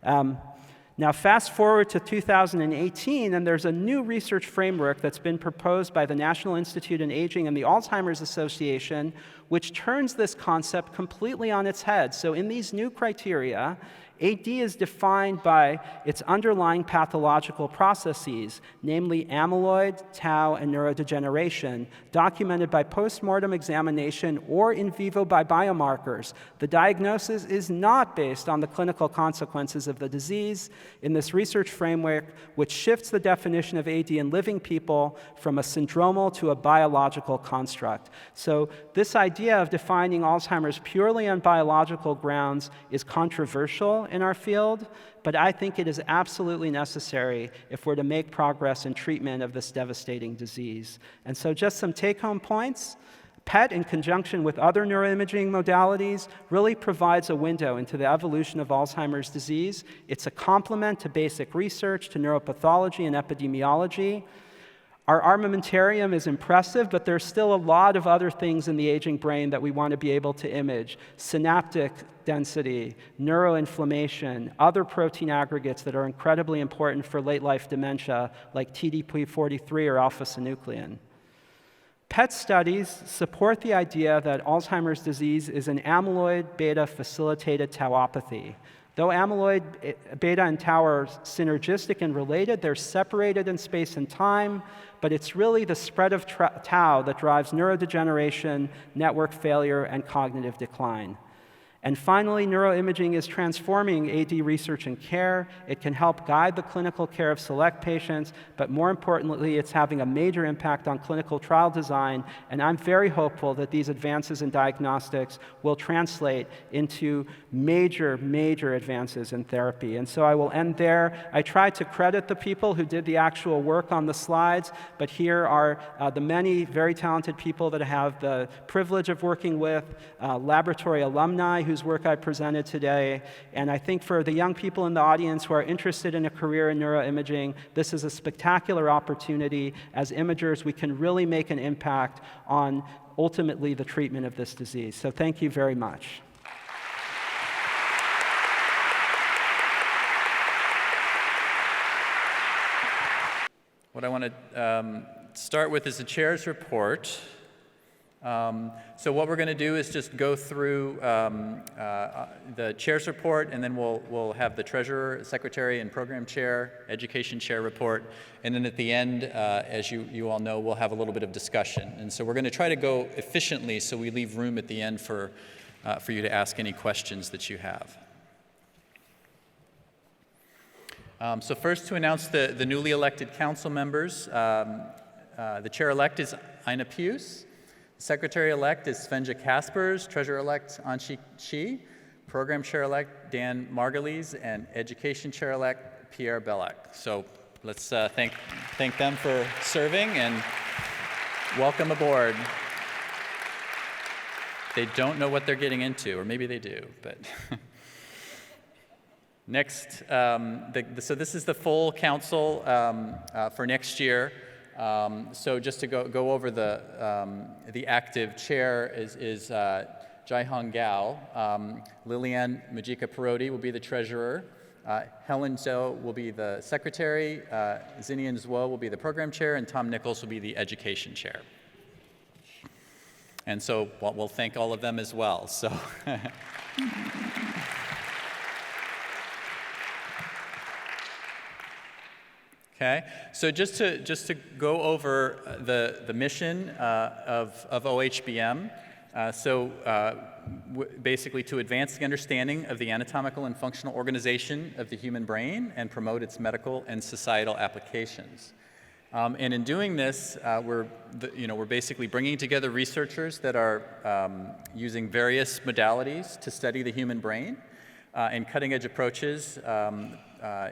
Now fast forward to 2018, and there's a new research framework that's been proposed by the National Institute on Aging and the Alzheimer's Association, which turns this concept completely on its head. So in these new criteria, AD is defined by its underlying pathological processes, namely amyloid, tau, and neurodegeneration, documented by postmortem examination or in vivo by biomarkers. The diagnosis is not based on the clinical consequences of the disease in this research framework, which shifts the definition of AD in living people from a syndromal to a biological construct. So this idea of defining Alzheimer's purely on biological grounds is controversial in our field, but I think it is absolutely necessary if we're to make progress in treatment of this devastating disease. And so just some take-home points. PET, in conjunction with other neuroimaging modalities, really provides a window into the evolution of Alzheimer's disease. It's a complement to basic research, to neuropathology and epidemiology. Our armamentarium is impressive, but there's still a lot of other things in the aging brain that we want to be able to image. Synaptic density, neuroinflammation, other protein aggregates that are incredibly important for late-life dementia, like TDP43 or alpha-synuclein. PET studies support the idea that Alzheimer's disease is an amyloid beta-facilitated tauopathy. Though amyloid beta and tau are synergistic and related, they're separated in space and time, but it's really the spread of tau that drives neurodegeneration, network failure, and cognitive decline. And finally, neuroimaging is transforming AD research and care. It can help guide the clinical care of select patients, but more importantly, it's having a major impact on clinical trial design, and I'm very hopeful that these advances in diagnostics will translate into major, major advances in therapy. And so I will end there. I tried to credit the people who did the actual work on the slides, but here are the many very talented people that I have the privilege of working with, laboratory alumni whose work I presented today. And I think for the young people in the audience who are interested in a career in neuroimaging, this is a spectacular opportunity. As imagers, we can really make an impact on ultimately the treatment of this disease. So thank you very much. What I want to start with is the chair's report. So what we're going to do is just go through the chair's report, and then we'll have the treasurer, secretary, and program chair, education chair report, and then at the end, as you all know, we'll have a little bit of discussion. And so we're going to try to go efficiently so we leave room at the end for you to ask any questions that you have. So first, to announce the newly elected council members, the chair-elect is Ina Pius. Secretary-elect is Svenja Kaspers, Treasurer-elect Anshi Chi, Program Chair-elect Dan Margulies, and Education Chair-elect Pierre Bellac. So let's thank them for serving and welcome aboard. They don't know what they're getting into, or maybe they do, but next, so this is the full council for next year. So just to go over the active chair is Jaihong Gao. Liliane Majika-Parodi will be the treasurer. Helen Zhou will be the secretary. Zinian Zhuo will be the program chair, and Tom Nichols will be the education chair. And so we'll thank all of them as well. So. Okay, so just to go over the mission of OHBM, basically to advance the understanding of the anatomical and functional organization of the human brain and promote its medical and societal applications. And in doing this, we're basically bringing together researchers that are using various modalities to study the human brain and cutting-edge approaches,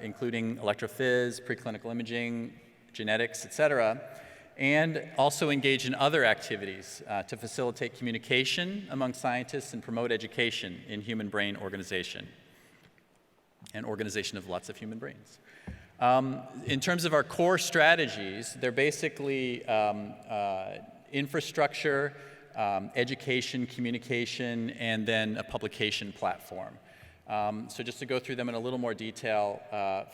including electrophys, preclinical imaging, genetics, et cetera, and also engage in other activities to facilitate communication among scientists and promote education in human brain organization and organization of lots of human brains. In terms of our core strategies, they're basically infrastructure, education, communication, and then a publication platform. So just to go through them in a little more detail,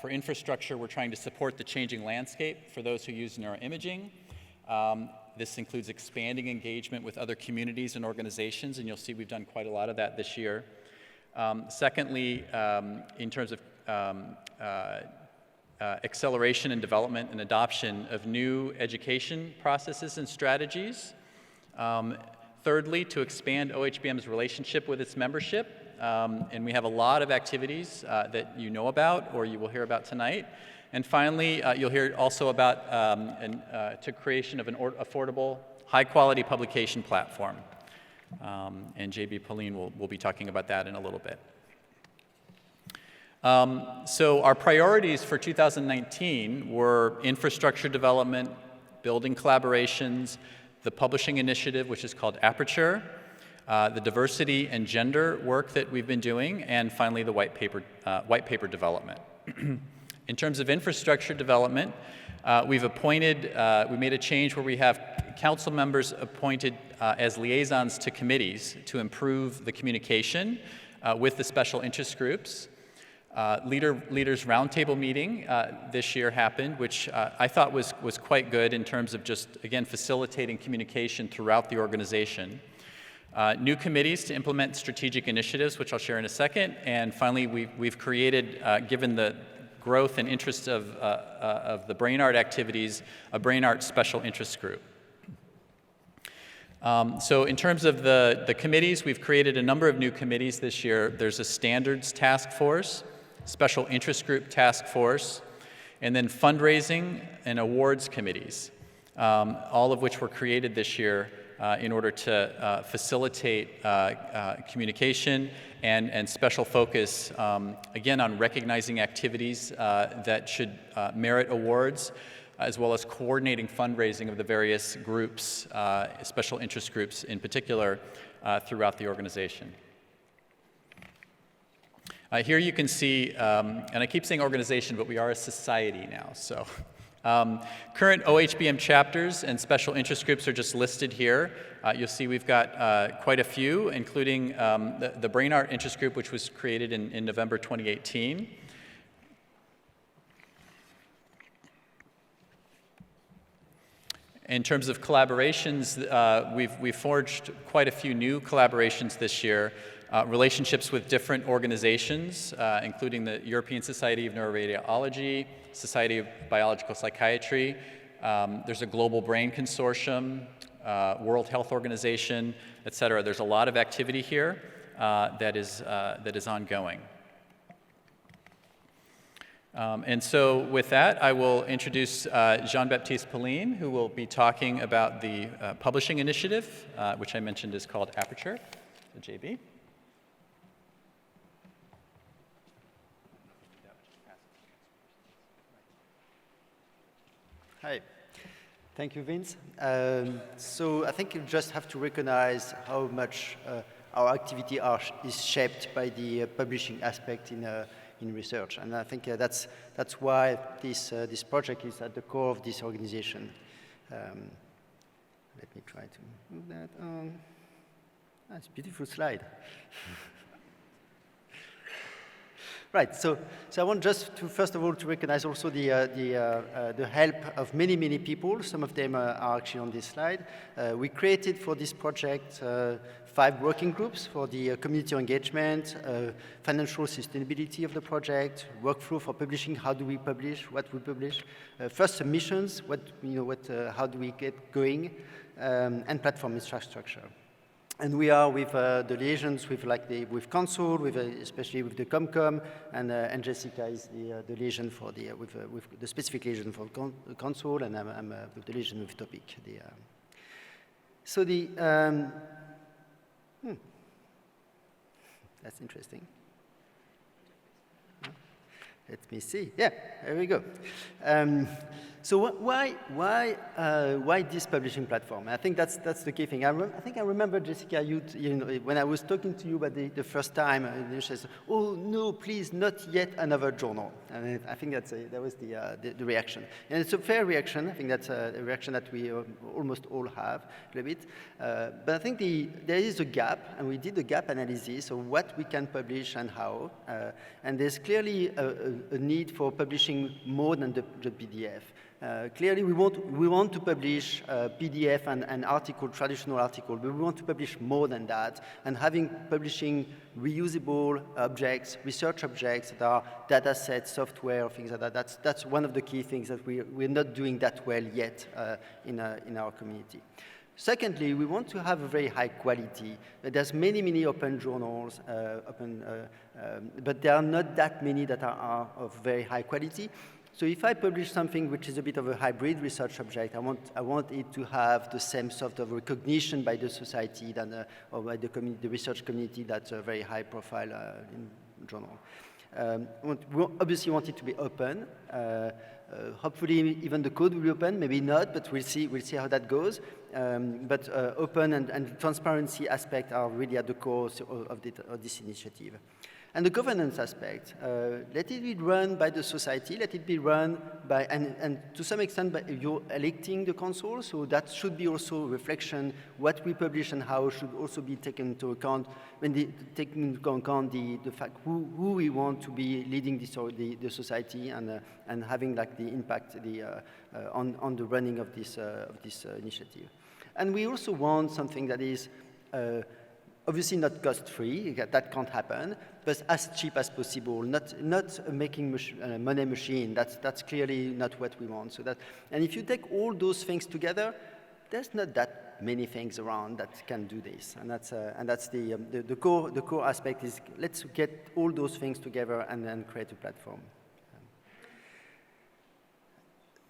for infrastructure, we're trying to support the changing landscape for those who use neuroimaging. This includes expanding engagement with other communities and organizations, and you'll see we've done quite a lot of that this year. Secondly, in terms of acceleration and development and adoption of new education processes and strategies. Thirdly, to expand OHBM's relationship with its membership. And we have a lot of activities that you know about or you will hear about tonight. And finally, you'll hear also about the creation of an affordable, high-quality publication platform. And JB Pauline will be talking about that in a little bit. So our priorities for 2019 were infrastructure development, building collaborations, the publishing initiative, which is called Aperture, the diversity and gender work that we've been doing, and finally the white paper development. In terms of infrastructure development, we made a change where we have council members appointed as liaisons to committees to improve the communication with the special interest groups. Leaders Roundtable meeting this year happened, which I thought was quite good in terms of just, again, facilitating communication throughout the organization. New committees to implement strategic initiatives, which I'll share in a second. And finally, we've created, given the growth and interest of the brain art activities, a brain art special interest group. So in terms of the committees, we've created a number of new committees this year. There's a standards task force, special interest group task force, and then fundraising and awards committees, all of which were created this year in order to facilitate communication and special focus, again, on recognizing activities that should merit awards, as well as coordinating fundraising of the various groups, special interest groups in particular, throughout the organization. Here you can see, and I keep saying organization, but we are a society now, so. Current OHBM chapters and special interest groups are just listed here. You'll see we've got quite a few, including the Brain Art Interest Group, which was created in November 2018. In terms of collaborations, we've forged quite a few new collaborations this year. Relationships with different organizations, including the European Society of Neuroradiology, Society of Biological Psychiatry. There's a Global Brain Consortium, World Health Organization, et cetera. There's a lot of activity here that is ongoing. And so with that, I will introduce Jean-Baptiste Pauline, who will be talking about the publishing initiative, which I mentioned is called Aperture, the JB. Hi. Thank you, Vince. So I think you just have to recognize how much our activity is shaped by the publishing aspect in research. And I think that's why this project is at the core of this organization. Let me try to move that on. That's a beautiful slide. Right, so I want just to, first of all, to recognize also the help of many, many people. Some of them are actually on this slide. We created for this project 5 working groups for the community engagement, financial sustainability of the project, workflow for publishing, how do we publish, what we publish, first submissions, how do we get going, and platform infrastructure. And we are with the liaisons with Council, especially with the Comcom, and Jessica is the liaison for with the specific liaison for Council, and I'm with the liaison with Topic. That's interesting. Let me see. Yeah, there we go. So why this publishing platform? I think that's the key thing. I think I remember, Jessica, when I was talking to you about the first time, you said, "Oh no, please, not yet another journal." And I think that was the reaction, and it's a fair reaction. I think that's a reaction that we almost all have a little bit. But I think there is a gap, and we did a gap analysis of what we can publish and how. And there's clearly a need for publishing more than the PDF. Clearly, we want to publish PDF and article, traditional article, but we want to publish more than that. And publishing reusable objects, research objects that are data sets, software, things like that, that's one of the key things that we're not doing that well yet in our community. Secondly, we want to have a very high quality. There's many open journals, but there are not that many that are of very high quality. So if I publish something which is a bit of a hybrid research object, I want it to have the same sort of recognition by the society or by the research community that's a very high profile in journal. We obviously want it to be open. Hopefully, even the code will be open. Maybe not, but we'll see how that goes. But open and transparency aspect are really at the core of this initiative. And the governance aspect, let it be run by the society, let it be run by, and to some extent, by you're electing the council, so that should be also a reflection. What we publish and how should also be taken into account when taking into account the fact who we want to be leading the society and having like the impact on the running of this initiative. And we also want something that is obviously not cost-free, that can't happen, but as cheap as possible, not making money machine. That's clearly not what we want. And if you take all those things together, there's not that many things around that can do this. And that's the core aspect is let's get all those things together and then create a platform.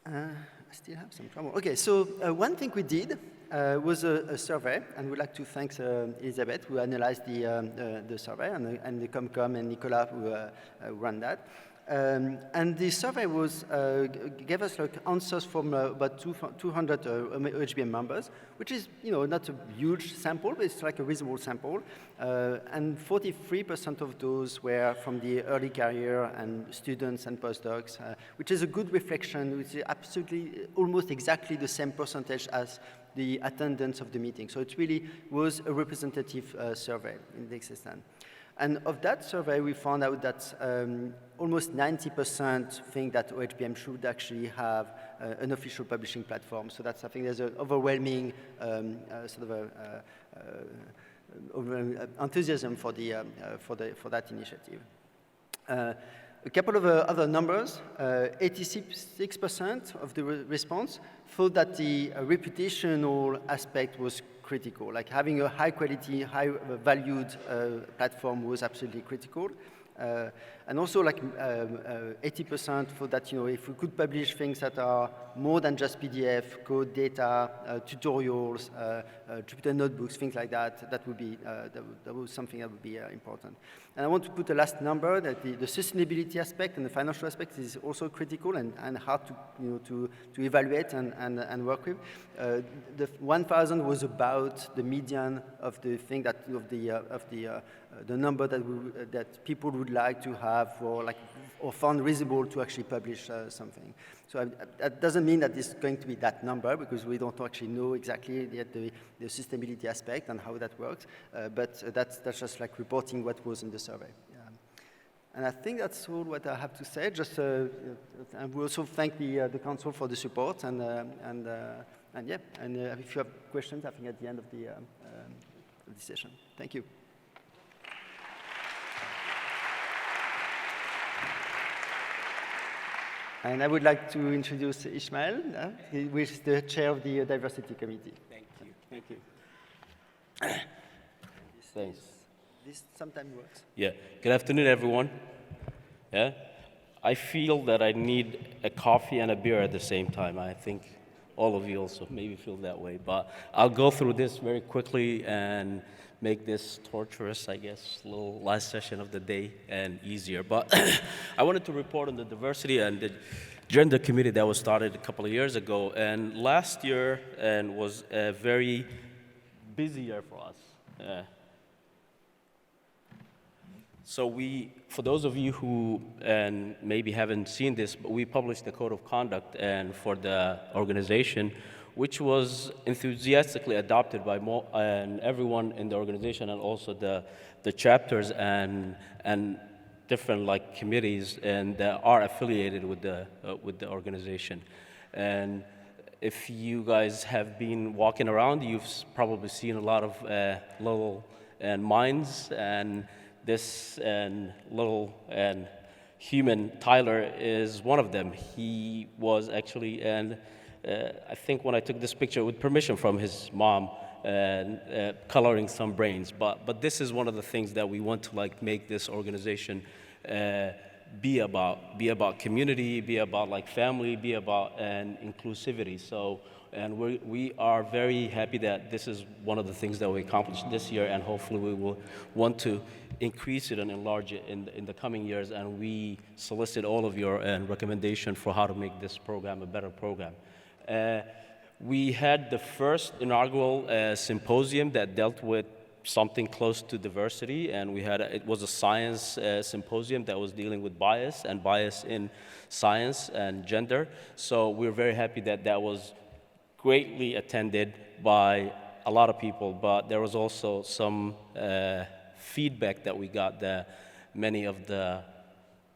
I still have some trouble. Okay, so one thing we did was a survey, and we'd like to thank Elizabeth, who analyzed the survey, and the Comcom and Nicolas, who ran that. And the survey gave us like answers from about 200 OHBM members, which is not a huge sample, but it's like a reasonable sample. And 43% of those were from the early career and students and postdocs, which is a good reflection, which is absolutely almost exactly the same percentage as the attendance of the meeting. So it really was a representative survey in the extent. And of that survey, we found out that almost 90% think that OHBM should actually have an official publishing platform. So that's, I think, there's an overwhelming sort of enthusiasm for that initiative. A couple of other numbers. 86% of the response thought that the reputational aspect was critical, like having a high quality, high valued platform was absolutely critical. And also like 80% thought that if we could publish things that are more than just PDF, code, data, tutorials, Jupyter notebooks, things like that, that was something that would be important. And I want to put a last number that the sustainability aspect and the financial aspect is also critical and hard to evaluate and work with. The 1,000 was about the median of the thing that the number that people would like to have or found reasonable to actually publish something. So that doesn't mean that it's going to be that number because we don't actually know exactly yet the sustainability aspect and how that works. But that's just like reporting what was in the survey. And I think that's all what I have to say. Just and we also thank the council for the support and if you have questions, I think at the end of the session. Thank you. And I would like to introduce Ismail, who is the chair of the Diversity Committee. Thank you. Thank you. Thanks. This sometimes works. Yeah. Good afternoon, everyone. Yeah. I feel that I need a coffee and a beer at the same time. I think all of you also maybe feel that way. But I'll go through this very quickly and make this torturous, I guess, little last session of the day and easier. But I wanted to report on the diversity and the gender committee that was started a couple of years ago. And last year was a very busy year for us. So for those of you who maybe haven't seen this, but we published the code of conduct for the organization, which was enthusiastically adopted by everyone in the organization and also the chapters and different committees and that are affiliated with the organization. And if you guys have been walking around, you've probably seen a lot of little mines, and this little human, Tyler, is one of them. He was actually, I think when I took this picture with permission from his mom, coloring some brains. But this is one of the things that we want to like make this organization be about community, be about like family, be about inclusivity. So, and we are very happy that this is one of the things that we accomplished this year, and hopefully we will want to increase it and enlarge it in the coming years. And we solicit all of your recommendation for how to make this program a better program. We had the first inaugural symposium that dealt with something close to diversity, and it was a science symposium that was dealing with bias in science and gender. So we're very happy that that was greatly attended by a lot of people, but there was also some feedback that we got that many of the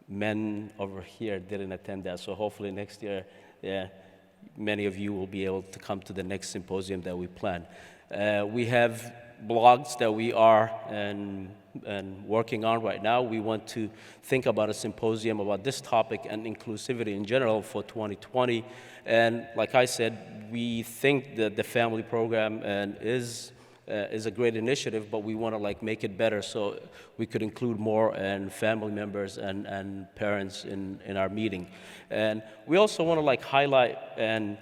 men over here didn't attend that. So hopefully next year, many of you will be able to come to the next symposium that we plan. We have blogs that we are working on right now. We want to think about a symposium about this topic and inclusivity in general for 2020. And like I said, we think that the family program is a great initiative, but we want to like make it better so we could include more family members and parents in our meeting. And we also want to like highlight, and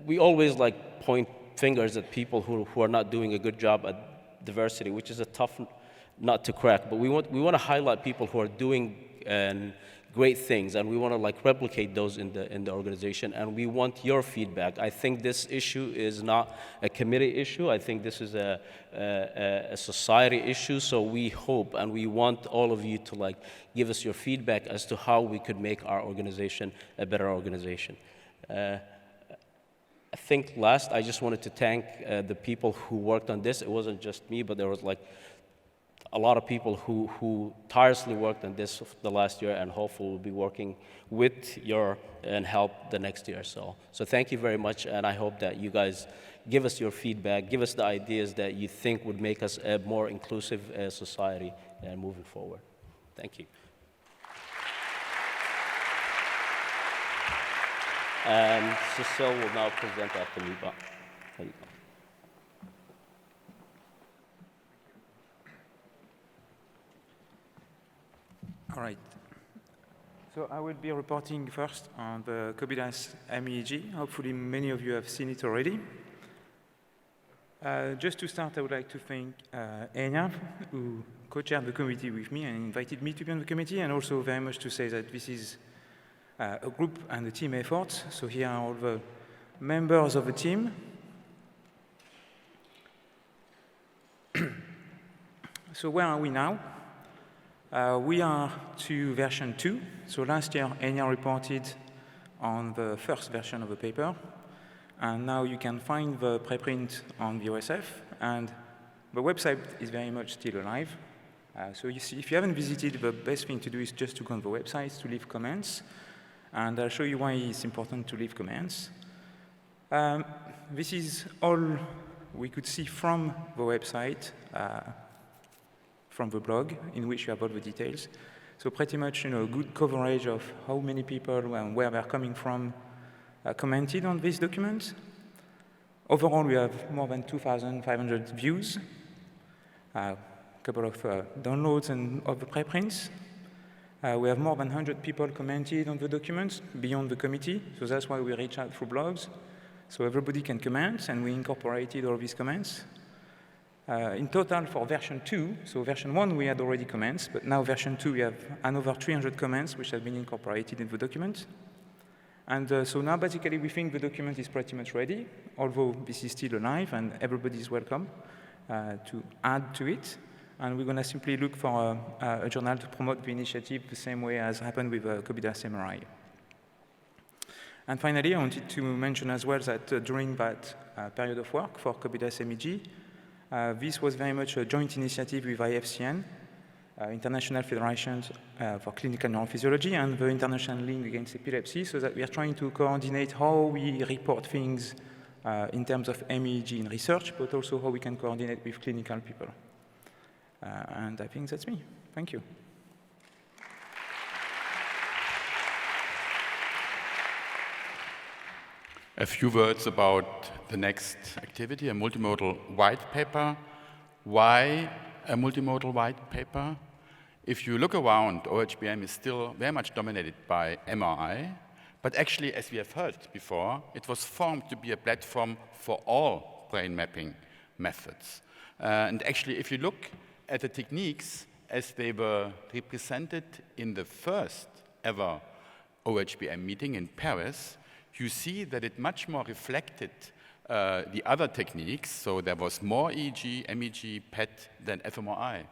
we always like point fingers at people who are not doing a good job at diversity, which is a tough nut to crack. But we want to highlight people who are doing great things, and we want to like replicate those in the organization. And we want your feedback. I think this issue is not a committee issue. I think this is a society issue. So we hope and we want all of you to like give us your feedback as to how we could make our organization a better organization. I think last, I just wanted to thank the people who worked on this. It wasn't just me, but there was like a lot of people who tirelessly worked on this the last year, and hopefully will be working with your help the next year. So thank you very much, and I hope that you guys give us your feedback, give us the ideas that you think would make us a more inclusive society moving forward. Thank you. And Cecile will now present after me. There you go. All right. So I will be reporting first on the COBIDAS MEG. Hopefully many of you have seen it already. Just to start, I would like to thank Enya, who co-chaired the committee with me and invited me to be on the committee, and also very much to say that this is a group and a team effort. So here are all the members of the team. So where are we now? We are to version 2. So last year, Enya reported on the first version of the paper. And now you can find the preprint on the OSF. And the website is very much still alive. So you see, if you haven't visited, the best thing to do is just to go on the website to leave comments. And I'll show you why it's important to leave comments. This is all we could see from the website, from the blog, in which you have all the details. So pretty much, good coverage of how many people and where they're coming from commented on this document. Overall, we have more than 2,500 views, a couple of downloads of the preprints. We have more than 100 people commented on the documents beyond the committee, so that's why we reach out through blogs. So everybody can comment, and we incorporated all these comments. In total, for version 2, so version 1 we had already comments, but now version 2 we have another 300 comments which have been incorporated in the document. And so now basically we think the document is pretty much ready, although this is still alive and everybody is welcome to add to it. And we're going to simply look for a journal to promote the initiative the same way as happened with COBIDAS MRI. And finally, I wanted to mention as well that during that period of work for COBIDAS MEG, this was very much a joint initiative with IFCN. International Federation for Clinical Neurophysiology and the International League Against Epilepsy, so that we are trying to coordinate how we report things in terms of MEG in research, but also how we can coordinate with clinical people. And I think that's me. Thank you. A few words about the next activity, a multimodal white paper. Why a multimodal white paper? If you look around, OHBM is still very much dominated by MRI, but actually, as we have heard before, it was formed to be a platform for all brain mapping methods. And actually, if you look at the techniques as they were represented in the first ever OHBM meeting in Paris, you see that it much more reflected the other techniques. So there was more EEG, MEG, PET than fMRI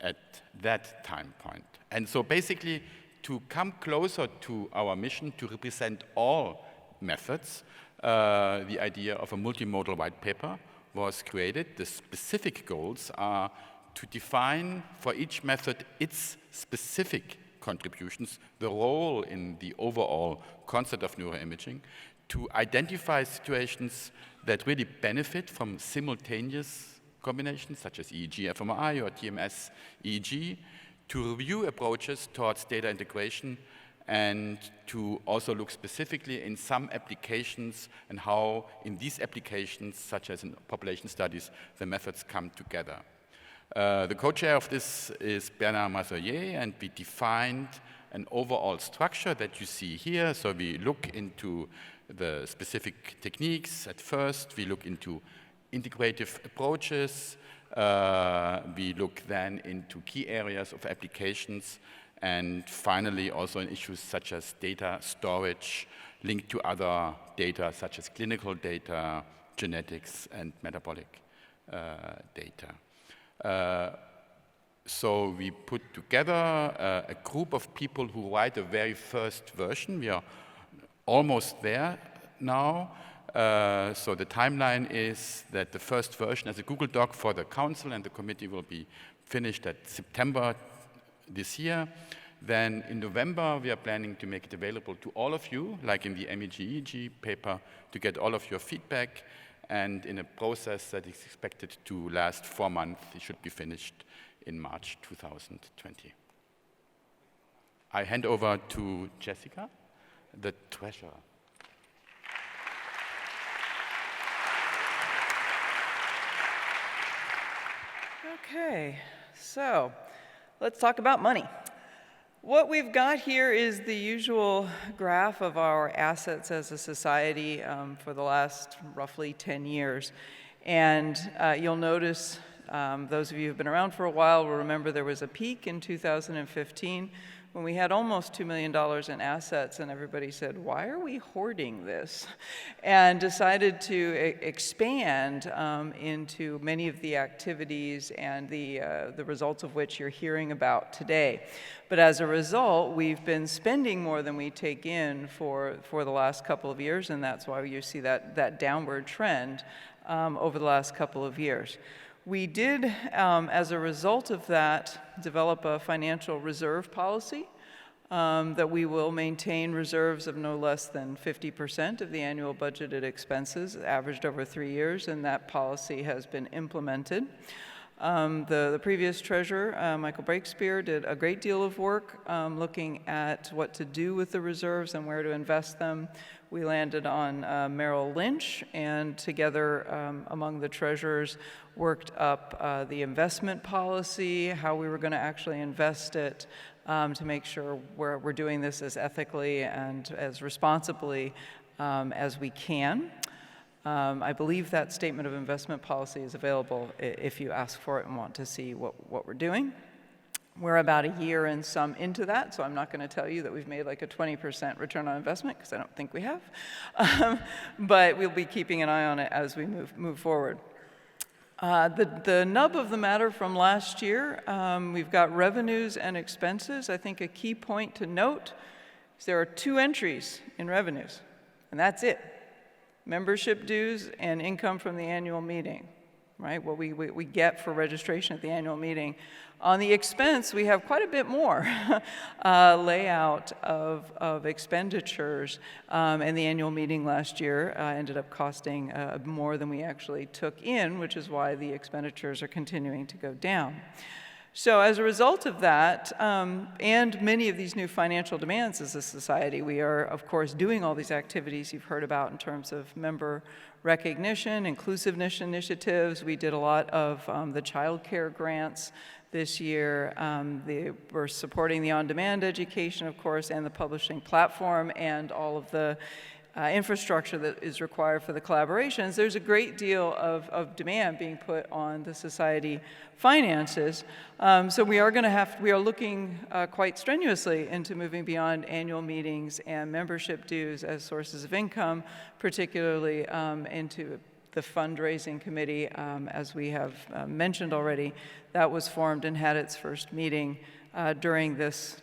at that time point. And so basically, to come closer to our mission to represent all methods, the idea of a multimodal white paper was created. The specific goals are to define for each method its specific contributions, the role in the overall concept of neuroimaging, to identify situations that really benefit from simultaneous combinations, such as EEG, fMRI, or TMS, EEG, to review approaches towards data integration, and to also look specifically in some applications and how in these applications, such as in population studies, the methods come together. The co-chair of this is Bernard Mazoyer, and we defined an overall structure that you see here. So we look into the specific techniques at first, we look into integrative approaches, we look then into key areas of applications, and finally also in issues such as data storage linked to other data such as clinical data, genetics, and metabolic data. So we put together a group of people who write the very first version. We are almost there now. So the timeline is that the first version as a Google Doc for the council and the committee will be finished at September this year. Then in November, we are planning to make it available to all of you, like in the MEG-EEG paper, to get all of your feedback. And in a process that is expected to last 4 months, it should be finished in March 2020. I hand over to Jessica, the treasurer. Okay, so let's talk about money. What we've got here is the usual graph of our assets as a society for the last roughly 10 years. And you'll notice, those of you who've been around for a while will remember there was a peak in 2015 when we had almost $2 million in assets, and everybody said, why are we hoarding this? And decided to expand into many of the activities and the results of which you're hearing about today. But as a result, we've been spending more than we take in for the last couple of years, and that's why you see that downward trend over the last couple of years. We did, as a result of that, develop a financial reserve policy that we will maintain reserves of no less than 50% of the annual budgeted expenses, averaged over 3 years, and that policy has been implemented. The previous treasurer, Michael Breakspear, did a great deal of work looking at what to do with the reserves and where to invest them. We landed on Merrill Lynch, and together among the treasurers worked up the investment policy, how we were going to actually invest it, to make sure we're doing this as ethically and as responsibly as we can. I believe that statement of investment policy is available if you ask for it and want to see what we're doing. We're about a year and some into that, so I'm not going to tell you that we've made like a 20% return on investment, because I don't think we have. But we'll be keeping an eye on it as we move forward. The nub of the matter from last year, we've got revenues and expenses. I think a key point to note is there are 2 entries in revenues, and that's it. Membership dues and income from the annual meeting. right? What we get for registration at the annual meeting. On the expense, we have quite a bit more layout of expenditures, and the annual meeting last year ended up costing more than we actually took in, which is why the expenditures are continuing to go down. So as a result of that, and many of these new financial demands as a society, we are, of course, doing all these activities you've heard about in terms of member recognition, inclusiveness initiatives. We did a lot of the child care grants this year. We're supporting the on-demand education, of course, and the publishing platform, and all of the infrastructure that is required for the collaborations. There's a great deal of demand being put on the society finances. So we are looking quite strenuously into moving beyond annual meetings and membership dues as sources of income, particularly into the fundraising committee, as we have mentioned already. That was formed and had its first meeting during this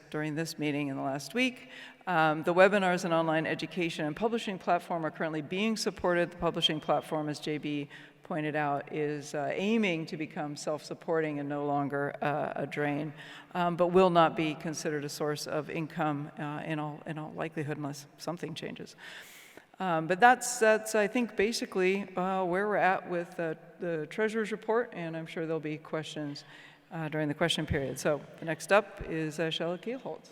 meeting in the last week. The webinars and online education and publishing platform are currently being supported. The publishing platform, as JB pointed out, is aiming to become self-supporting and no longer a drain, but will not be considered a source of income in all likelihood unless something changes. But that's I think, basically where we're at with the Treasurer's report, and I'm sure there'll be questions during the question period. So the next up is Shella Kielholz.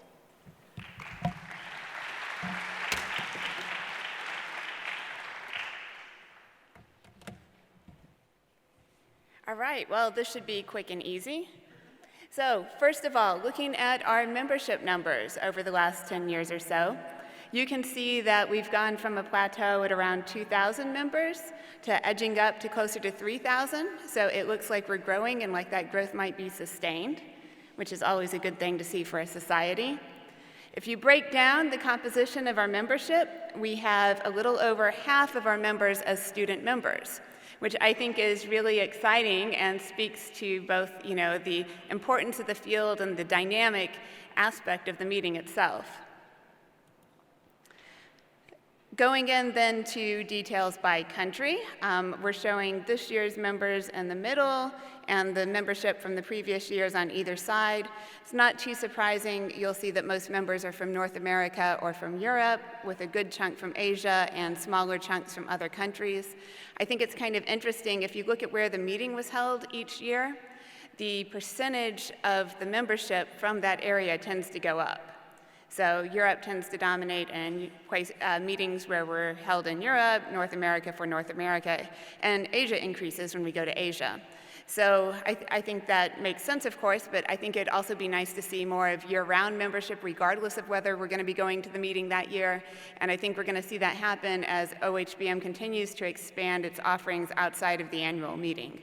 All right, well, this should be quick and easy. So first of all, looking at our membership numbers over the last 10 years or so, you can see that we've gone from a plateau at around 2,000 members to edging up to closer to 3,000. So it looks like we're growing and like that growth might be sustained, which is always a good thing to see for a society. If you break down the composition of our membership, we have a little over half of our members as student members, which I think is really exciting and speaks to both, the importance of the field and the dynamic aspect of the meeting itself. Going in then to details by country, we're showing this year's members in the middle and the membership from the previous years on either side. It's not too surprising. You'll see that most members are from North America or from Europe, with a good chunk from Asia and smaller chunks from other countries. I think it's kind of interesting, if you look at where the meeting was held each year, the percentage of the membership from that area tends to go up. So Europe tends to dominate, and meetings where we're held in Europe, North America for North America, and Asia increases when we go to Asia. So I think that makes sense, of course, but I think it'd also be nice to see more of year-round membership, regardless of whether we're going to be going to the meeting that year. And I think we're going to see that happen as OHBM continues to expand its offerings outside of the annual meeting.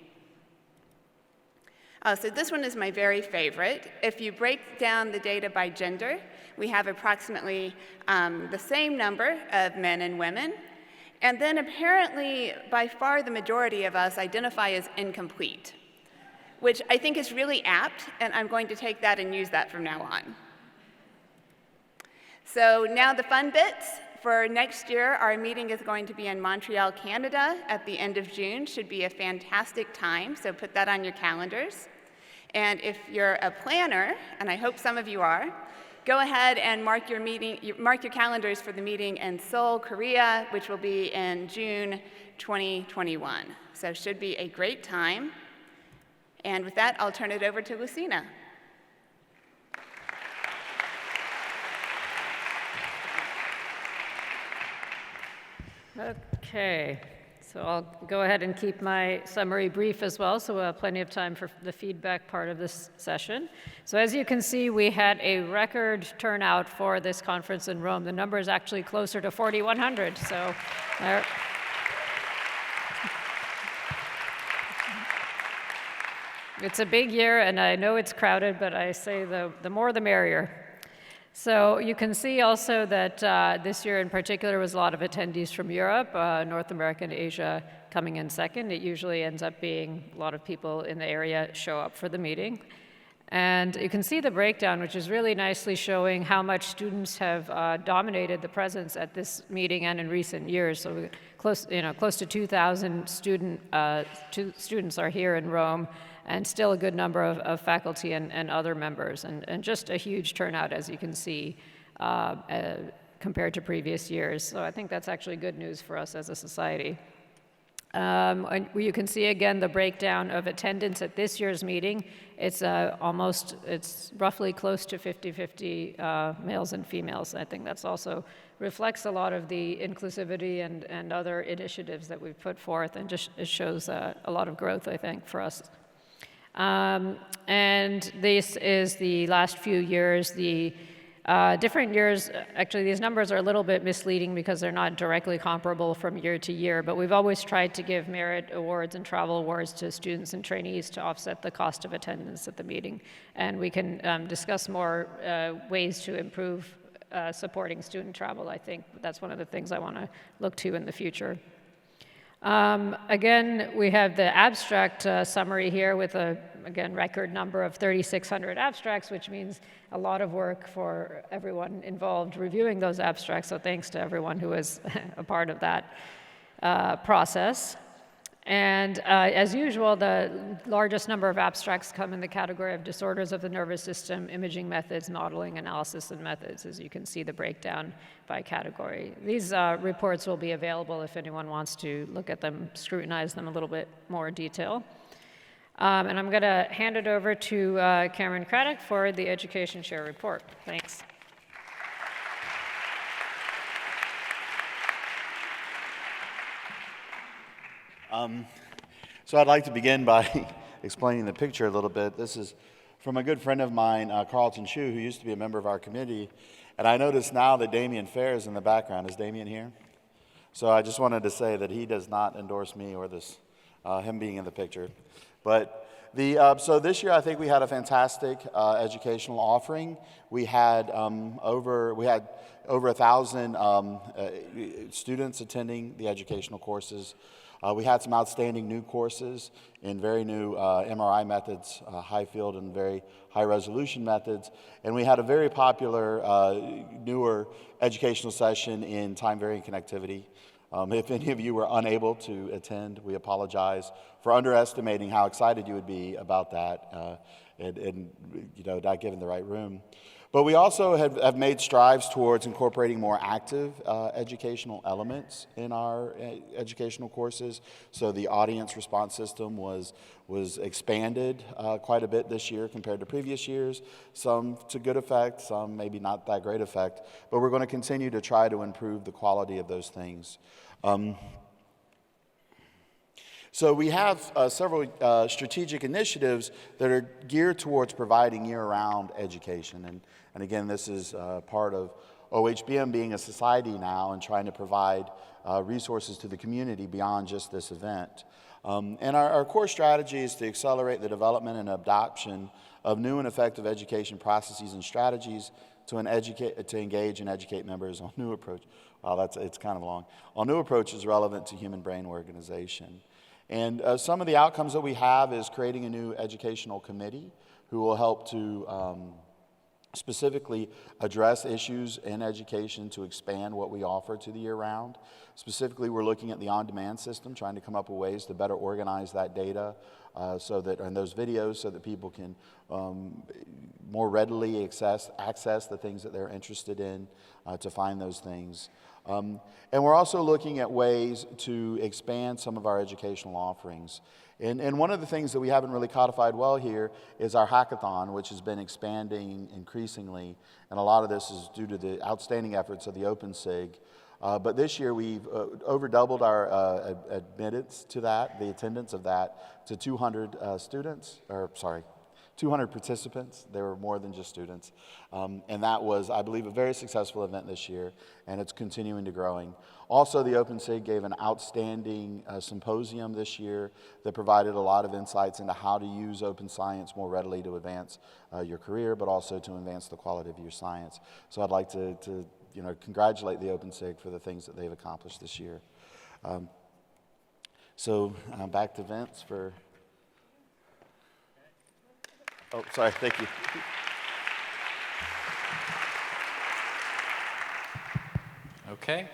So this one is my very favorite. If you break down the data by gender, we have approximately the same number of men and women. And then apparently, by far the majority of us identify as incomplete, which I think is really apt, and I'm going to take that and use that from now on. So now the fun bits. For next year, our meeting is going to be in Montreal, Canada at the end of June. Should be a fantastic time, so put that on your calendars. And if you're a planner, and I hope some of you are, go ahead and mark your calendars for the meeting in Seoul, Korea, which will be in June 2021. So should be a great time. And with that, I'll turn it over to Lucina. Okay, so I'll go ahead and keep my summary brief as well, so we'll have plenty of time for the feedback part of this session. So as you can see, we had a record turnout for this conference in Rome. The number is actually closer to 4,100, so it's a big year, and I know it's crowded, but I say the more the merrier. So you can see also that this year in particular was a lot of attendees from Europe, North America and Asia coming in second. It usually ends up being a lot of people in the area show up for the meeting. And you can see the breakdown, which is really nicely showing how much students have dominated the presence at this meeting and in recent years. So close to 2,000 students are here in Rome, and still a good number of faculty and other members, and just a huge turnout, as you can see, compared to previous years. So I think that's actually good news for us as a society. And you can see again the breakdown of attendance at this year's meeting. It's roughly close to 50-50 males and females. I think that's also reflects a lot of the inclusivity and other initiatives that we've put forth, and just it shows a lot of growth, I think, for us. And this is the last few years. The different years, actually these numbers are a little bit misleading because they're not directly comparable from year to year, but we've always tried to give merit awards and travel awards to students and trainees to offset the cost of attendance at the meeting. And we can discuss more ways to improve supporting student travel. I think that's one of the things I want to look to in the future. Again, we have the abstract summary here with again, record number of 3,600 abstracts, which means a lot of work for everyone involved reviewing those abstracts. So thanks to everyone who was a part of that process. And as usual, the largest number of abstracts come in the category of disorders of the nervous system, imaging methods, modeling, analysis, and methods, as you can see the breakdown by category. These reports will be available if anyone wants to look at them, scrutinize them a little bit more in detail. And I'm going to hand it over to Cameron Craddock for the Education Share report. Thanks. So I'd like to begin by explaining the picture a little bit. This is from a good friend of mine, Carlton Chu, who used to be a member of our committee. And I notice now that Damien Fair is in the background. Is Damien here? So I just wanted to say that he does not endorse me or this him being in the picture. But so this year I think we had a fantastic educational offering. We had over 1,000 students attending the educational courses. We had some outstanding new courses in very new MRI methods, high field and very high resolution methods. And we had a very popular newer educational session in time varying connectivity. If any of you were unable to attend, we apologize for underestimating how excited you would be about that and not given the right room. But we also have made strides towards incorporating more active educational elements in our educational courses. So the audience response system was expanded quite a bit this year compared to previous years. Some to good effect, some maybe not that great effect. But we're going to continue to try to improve the quality of those things. So we have several strategic initiatives that are geared towards providing year-round education. And again, this is part of OHBM being a society now and trying to provide resources to the community beyond just this event. And our core strategy is to accelerate the development and adoption of new and effective education processes and strategies to engage and educate members on new approach. Wow, it's kind of long. On new approaches relevant to human brain organization. And some of the outcomes that we have is creating a new educational committee who will help to specifically address issues in education to expand what we offer to the year-round. Specifically, we're looking at the on-demand system, trying to come up with ways to better organize that data and those videos so that people can more readily access the things that they're interested in to find those things. And we're also looking at ways to expand some of our educational offerings. And one of the things that we haven't really codified well here is our hackathon, which has been expanding increasingly. And a lot of this is due to the outstanding efforts of the OpenSig. But this year we've over doubled our admittance to that, the attendance of that, to 200 200 participants. They were more than just students. And that was, I believe, a very successful event this year, and it's continuing to growing. Also, the OpenSig gave an outstanding symposium this year that provided a lot of insights into how to use open science more readily to advance your career, but also to advance the quality of your science. So I'd like to congratulate the OpenSig for the things that they've accomplished this year. So back to Vince for... Oh, sorry, thank you. Okay.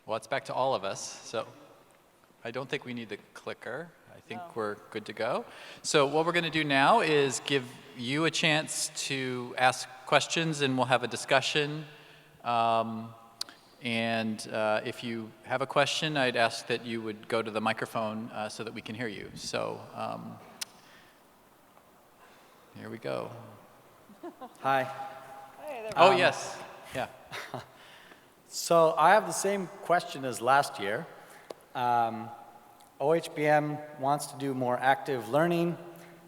Well, it's back to all of us. So I don't think we need the clicker. I think we're good to go. So what we're going to do now is give you a chance to ask questions, and we'll have a discussion. If you have a question, I'd ask that you would go to the microphone so that we can hear you. So here we go. Hi. Hey, there. Oh, yes. Yeah. So I have the same question as last year. OHBM wants to do more active learning,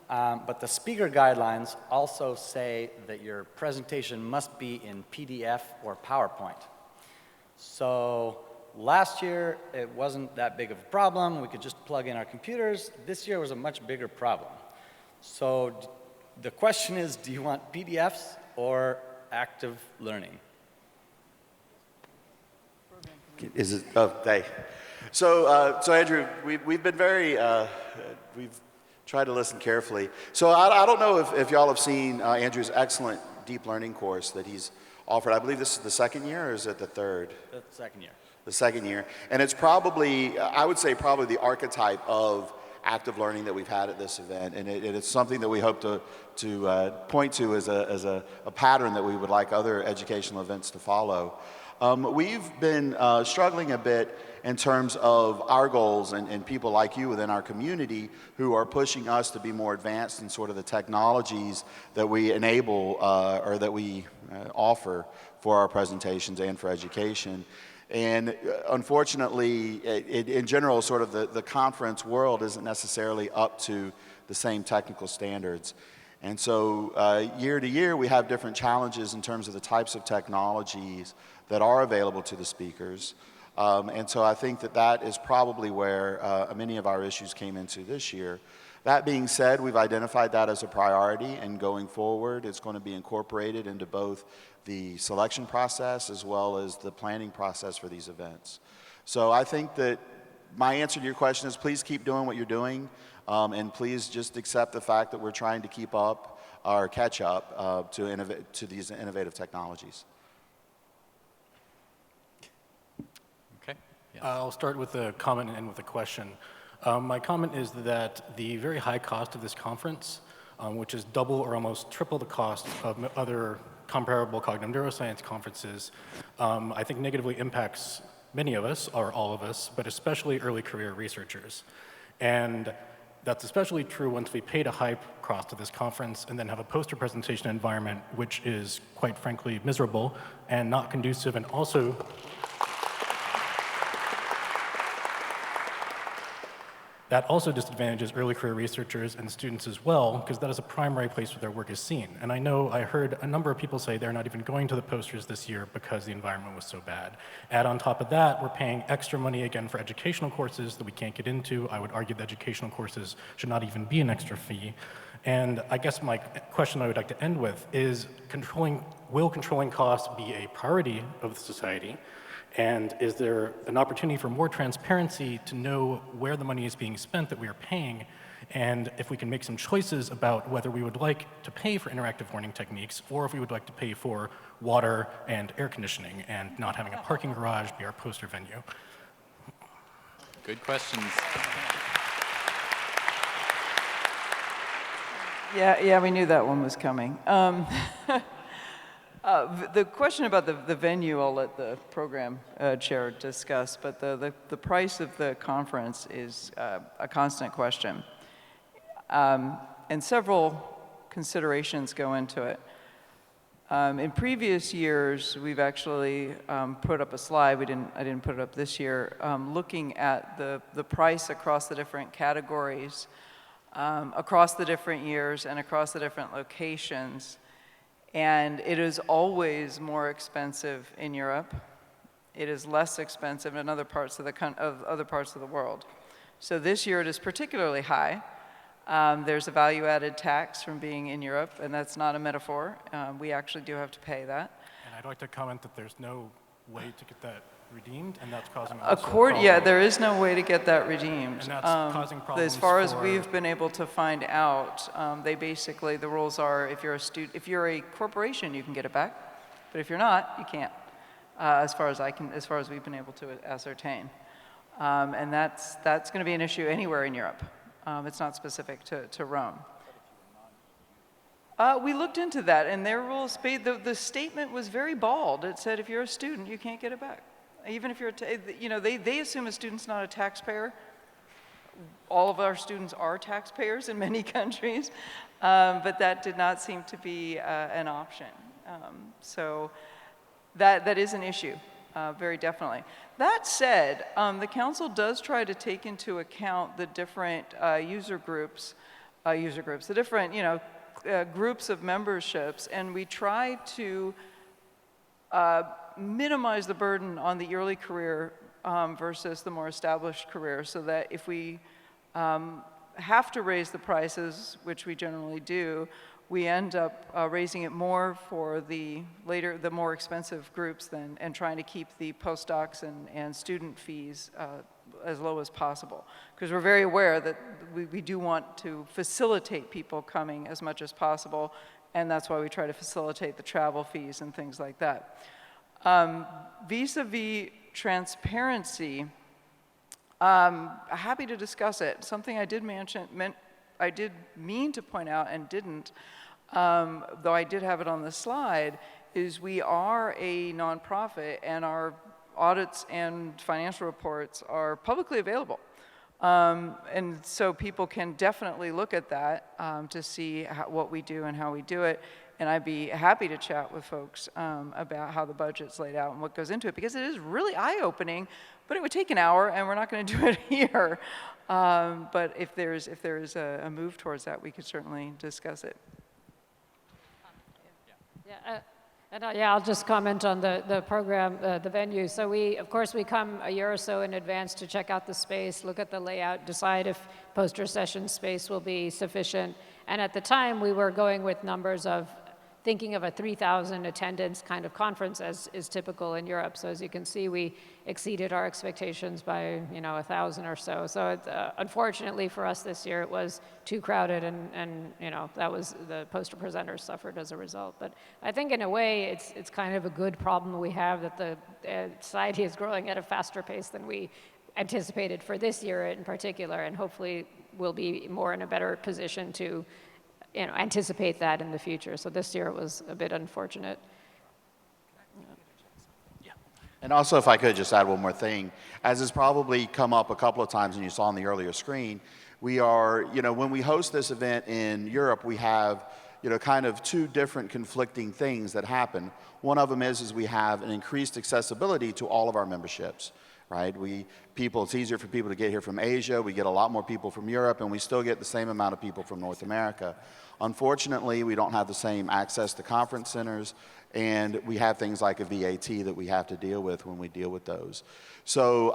but the speaker guidelines also say that your presentation must be in PDF or PowerPoint. So last year, it wasn't that big of a problem. We could just plug in our computers. This year was a much bigger problem. So the question is, do you want PDFs or active learning? Is it? Oh, hey. So Andrew, we've been very, we've tried to listen carefully. So I don't know if y'all have seen Andrew's excellent deep learning course that he's offered. I believe this is the second year, or is it the third? The second year. The second year. And it's probably, I would say probably the archetype of active learning that we've had at this event. And it's something that we hope to point to as a pattern that we would like other educational events to follow. We've been struggling a bit in terms of our goals and people like you within our community who are pushing us to be more advanced in sort of the technologies that we enable or that we offer for our presentations and for education. And unfortunately, in general, sort of the conference world isn't necessarily up to the same technical standards. And so year to year, we have different challenges in terms of the types of technologies that are available to the speakers. And so I think that is probably where many of our issues came into this year. That being said, we've identified that as a priority, and going forward, it's going to be incorporated into both the selection process as well as the planning process for these events. So I think that my answer to your question is please keep doing what you're doing, and please just accept the fact that we're trying to keep up or catch up to these innovative technologies. Okay. Yes. I'll start with a comment and end with a question. My comment is that the very high cost of this conference, which is double or almost triple the cost of other comparable cognitive neuroscience conferences, I think negatively impacts many of us, or all of us, but especially early career researchers. And that's especially true once we paid a high cost to this conference and then have a poster presentation environment which is, quite frankly, miserable and not conducive, and also that also disadvantages early career researchers and students as well, because that is a primary place where their work is seen. And I know I heard a number of people say they're not even going to the posters this year because the environment was so bad. Add on top of that, we're paying extra money again for educational courses that we can't get into. I would argue that educational courses should not even be an extra fee. And I guess my question I would like to end with is, will controlling costs be a priority of the society? And is there an opportunity for more transparency to know where the money is being spent that we are paying, and if we can make some choices about whether we would like to pay for interactive learning techniques, or if we would like to pay for water and air conditioning and not having a parking garage be our poster venue? Good questions. Yeah, we knew that one was coming. The question about the venue, I'll let the program chair discuss, but the price of the conference is a constant question. And several considerations go into it. In previous years, we've actually put up a slide, I didn't put it up this year, looking at the price across the different categories, across the different years, and across the different locations. And it is always more expensive in Europe. It is less expensive in other parts of the world. So this year it is particularly high. There's a value-added tax from being in Europe, and that's not a metaphor. We actually do have to pay that. And I'd like to comment that there's no way to get that redeemed, and that's causing also Yeah, there is no way to get that redeemed. And that's causing problems as far as for- we've been able to find out, they basically, the rules are if you're a corporation, you can get it back, but if you're not, you can't. As far as we've been able to ascertain. And that's going to be an issue anywhere in Europe. It's not specific to Rome. We looked into that, and their rules, the statement was very bald. It said if you're a student, you can't get it back. Even if you're, they assume a student's not a taxpayer. All of our students are taxpayers in many countries, but that did not seem to be an option. So that is an issue, very definitely. That said, the council does try to take into account the different user groups, the different, groups of memberships, and we try to minimize the burden on the early career versus the more established career, so that if we have to raise the prices, which we generally do, we end up raising it more for the more expensive groups and trying to keep the postdocs and student fees as low as possible. Because we're very aware that we do want to facilitate people coming as much as possible, and that's why we try to facilitate the travel fees and things like that. Vis-a-vis transparency, happy to discuss it. Something I did I did mean to point out and didn't, though I did have it on the slide, is we are a nonprofit and our audits and financial reports are publicly available. And so people can definitely look at that to see what we do and how we do it. And I'd be happy to chat with folks about how the budget's laid out and what goes into it, because it is really eye-opening, but it would take an hour, and we're not going to do it here. But if there's a move towards that, we could certainly discuss it. I'll just comment on the program, the venue. So of course, we come a year or so in advance to check out the space, look at the layout, decide if poster session space will be sufficient. And at the time, we were going with numbers of thinking of a 3,000 attendance kind of conference as is typical in Europe. So as you can see, we exceeded our expectations by 1,000 or so. So unfortunately for us this year, it was too crowded, and that was the poster presenters suffered as a result. But I think in a way, it's kind of a good problem we have, that the society is growing at a faster pace than we anticipated for this year in particular, and hopefully we'll be more in a better position to anticipate that in the future. So this year it was a bit unfortunate. And also, if I could just add one more thing, as has probably come up a couple of times and you saw on the earlier screen, we are, when we host this event in Europe, we have, kind of two different conflicting things that happen. One of them is we have an increased accessibility to all of our memberships, right? It's easier for people to get here from Asia, we get a lot more people from Europe, and we still get the same amount of people from North America. Unfortunately, we don't have the same access to conference centers, and we have things like a VAT that we have to deal with when we deal with those. So,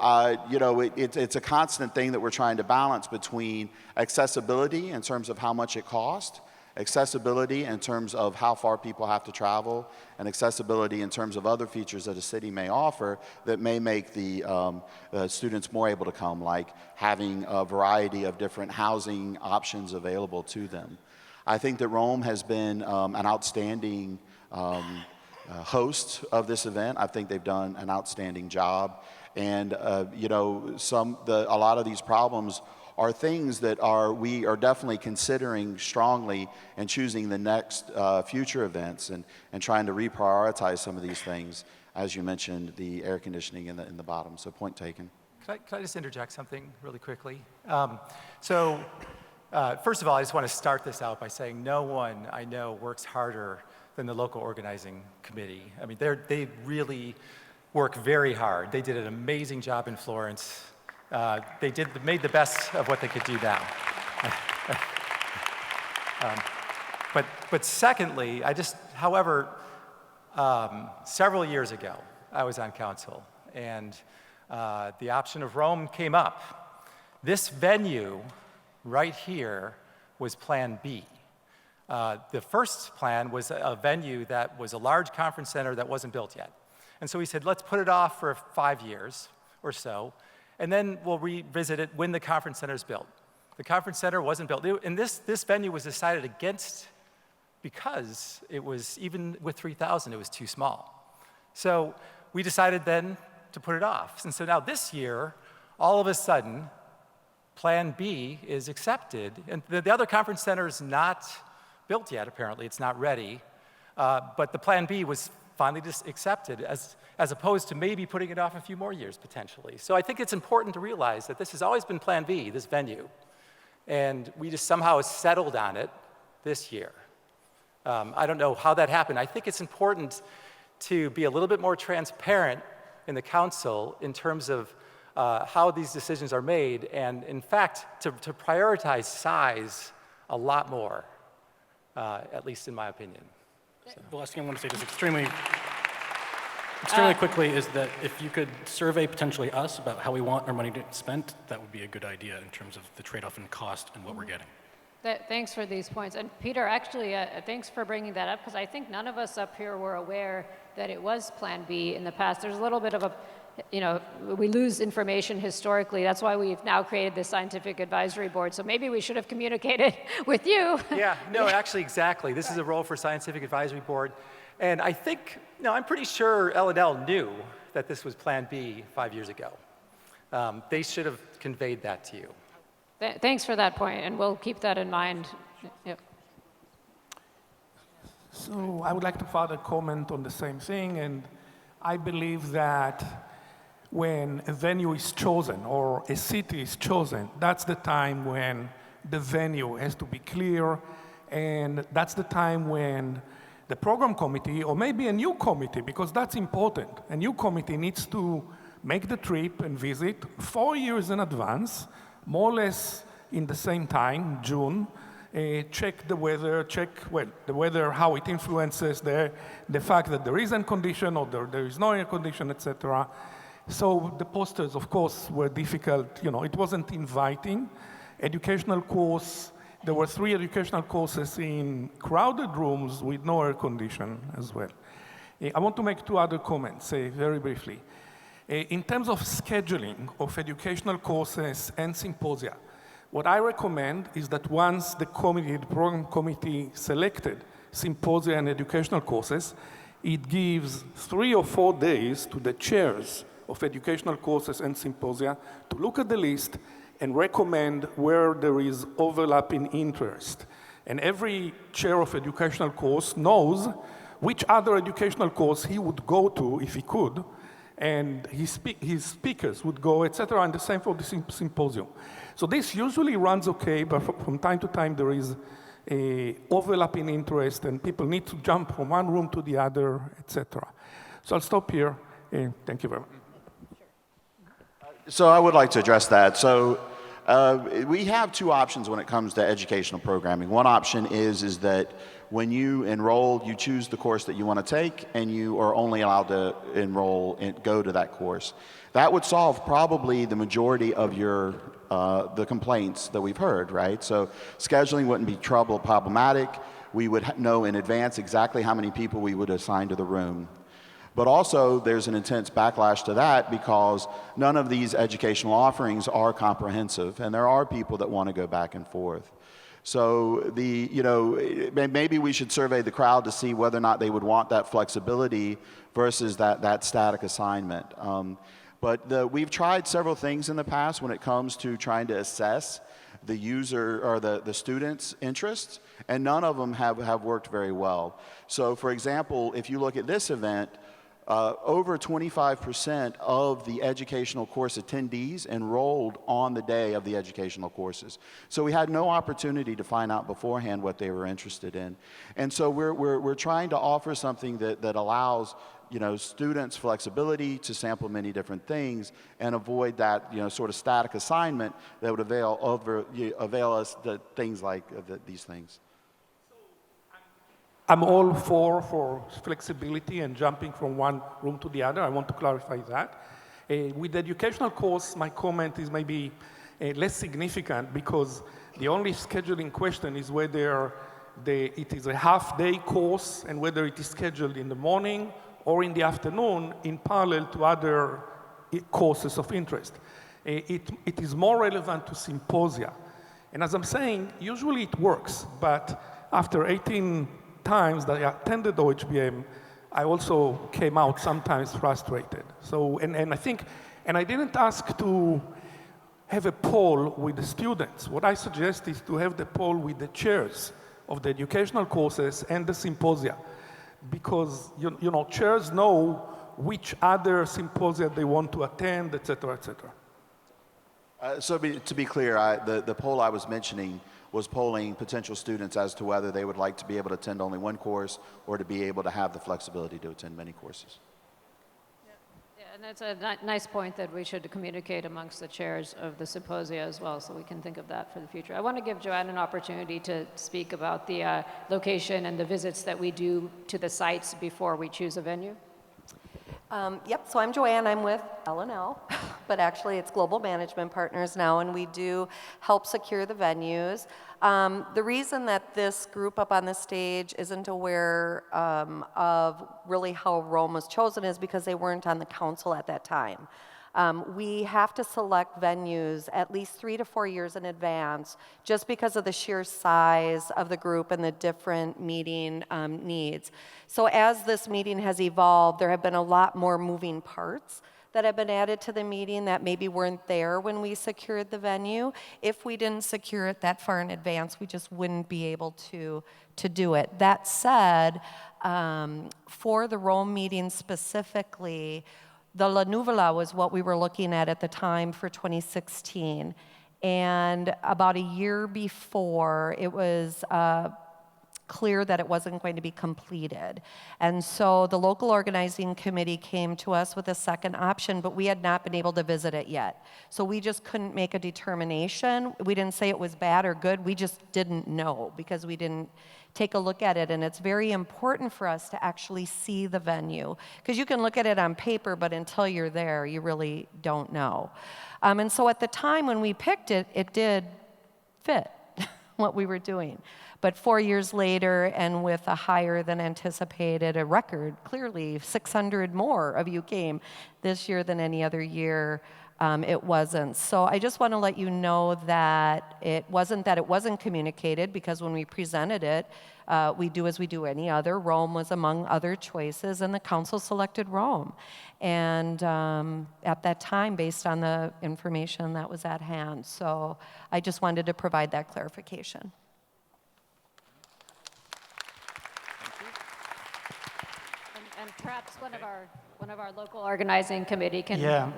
it's a constant thing that we're trying to balance between accessibility in terms of how much it costs, accessibility in terms of how far people have to travel, and accessibility in terms of other features that a city may offer that may make the students more able to come, like having a variety of different housing options available to them. I think that Rome has been an outstanding host of this event. I think they've done an outstanding job. And, a lot of these problems are things that we are definitely considering strongly and choosing the next future events and trying to reprioritize some of these things, as you mentioned, the air conditioning in the bottom. So point taken. Can I just interject something really quickly? First of all, I just want to start this out by saying no one I know works harder than the local organizing committee. I mean, they really work very hard. They did an amazing job in Florence. They made the best of what they could do now. But secondly, several years ago, I was on council, and the option of Rome came up. This venue right here was Plan B. The first plan was a venue that was a large conference center that wasn't built yet. And so we said, let's put it off for 5 years or so, and then we'll revisit it when the conference center is built. The conference center wasn't built. And this venue was decided against because it was, even with 3,000, it was too small. So we decided then to put it off. And so now this year, all of a sudden, Plan B is accepted. And the other conference center is not built yet, apparently. It's not ready. But the Plan B was finally just accepted as opposed to maybe putting it off a few more years, potentially. So I think it's important to realize that this has always been Plan B, this venue. And we just somehow settled on it this year. I don't know how that happened. I think it's important to be a little bit more transparent in the council in terms of how these decisions are made, and in fact, to prioritize size a lot more, at least in my opinion. So. The last thing I want to say just extremely quickly is that if you could survey potentially us about how we want our money to be spent, that would be a good idea in terms of the trade-off in cost and what we're getting. Thanks for these points. And Peter, actually, thanks for bringing that up, because I think none of us up here were aware that it was Plan B in the past. There's a little bit of a, we lose information historically. That's why we've now created this scientific advisory board. So maybe we should have communicated with you. Yeah, no, actually, exactly. This is a role for scientific advisory board. And I think, I'm pretty sure L&L knew that this was Plan B 5 years ago. They should have conveyed that to you. Thanks for that point, and we'll keep that in mind. Yep. So I would like to further comment on the same thing, and I believe that when a venue is chosen or a city is chosen, that's the time when the venue has to be clear, and that's the time when the program committee, or maybe a new committee, because that's important, a new committee needs to make the trip and visit 4 years in advance, more or less in the same time, June, check the weather, the weather, how it influences the fact that there is air condition or there is no air condition, etc. So the posters, of course, were difficult. It wasn't inviting. Educational course, there were 3 educational courses in crowded rooms with no air condition as well. I want to make 2 other comments, very briefly. In terms of scheduling of educational courses and symposia, what I recommend is that once the program committee selected symposia and educational courses, it gives 3 or 4 days to the chairs of educational courses and symposia to look at the list and recommend where there is overlapping interest. And every chair of educational course knows which other educational course he would go to if he could, and his speakers would go, etc., and the same for the symposium. So this usually runs okay, but from time to time there is a overlapping interest, and people need to jump from one room to the other, etc. So I'll stop here. Thank you very much. So I would like to address that. So we have 2 options when it comes to educational programming. One option is that when you enroll, you choose the course that you want to take, and you are only allowed to enroll and go to that course. That would solve probably the majority of your the complaints that we've heard, right? So scheduling wouldn't be problematic. We would know in advance exactly how many people we would assign to the room. But also, there's an intense backlash to that because none of these educational offerings are comprehensive, and there are people that want to go back and forth. So maybe we should survey the crowd to see whether or not they would want that flexibility versus that static assignment. But we've tried several things in the past when it comes to trying to assess the user or the student's interests, and none of them have worked very well. So for example, if you look at this event, over 25% of the educational course attendees enrolled on the day of the educational courses. So we had no opportunity to find out beforehand what they were interested in. And so we're trying to offer something that allows students flexibility to sample many different things and avoid that sort of static assignment that would avail us things like these things. I'm all for flexibility and jumping from one room to the other. I want to clarify that. With the educational course, my comment is maybe less significant because the only scheduling question is whether it is a half-day course and whether it is scheduled in the morning or in the afternoon in parallel to other courses of interest. It is more relevant to symposia. And as I'm saying, usually it works, but after 18 times that I attended OHBM, I also came out sometimes frustrated. So, and I think, and I didn't ask to have a poll with the students. What I suggest is to have the poll with the chairs of the educational courses and the symposia, because you know, chairs know which other symposia they want to attend, et cetera, et cetera. So to be clear, the poll I was mentioning was polling potential students as to whether they would like to be able to attend only one course or to be able to have the flexibility to attend many courses. Yeah, and that's a nice point that we should communicate amongst the chairs of the symposia as well, so we can think of that for the future. I want to give Joanne an opportunity to speak about the location and the visits that we do to the sites before we choose a venue. Yep, so I'm Joanne, I'm with L&L, but actually it's Global Management Partners now, and we do help secure the venues. The reason that this group up on the stage isn't aware of really how Rome was chosen is because they weren't on the council at that time. We have to select venues at least 3 to 4 years in advance just because of the sheer size of the group and the different meeting needs. So as this meeting has evolved, there have been a lot more moving parts that have been added to the meeting that maybe weren't there when we secured the venue. If we didn't secure it that far in advance, we just wouldn't be able to do it. That said, for the Rome meeting specifically, the La Nuvola was what we were looking at the time for 2016. And about a year before, it was clear that it wasn't going to be completed. And so the local organizing committee came to us with a second option, but we had not been able to visit it yet. So we just couldn't make a determination. We didn't say it was bad or good, we just didn't know because we didn't take a look at it. And it's very important for us to actually see the venue, because you can look at it on paper, but until you're there, you really don't know. And so at the time when we picked it, it did fit what we were doing. But 4 years later, and with a higher than anticipated, a record, clearly 600 more of you came this year than any other year, it wasn't. So I just want to let you know that it wasn't communicated, because when we presented it, we do as we do any other. Rome was among other choices, and the council selected Rome. And at that time, based on the information that was at hand. So I just wanted to provide that clarification. And perhaps one of our local organizing committee can... Yeah,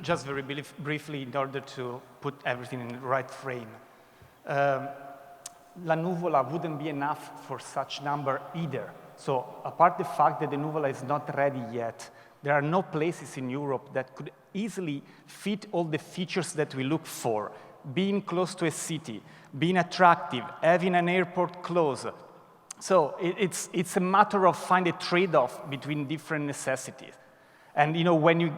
just very briefly in order to put everything in the right frame. La Nuvola wouldn't be enough for such number either. So apart the fact that the Nuvola is not ready yet, there are no places in Europe that could easily fit all the features that we look for. Being close to a city, being attractive, having an airport close. So it's a matter of finding a trade-off between different necessities. And when you,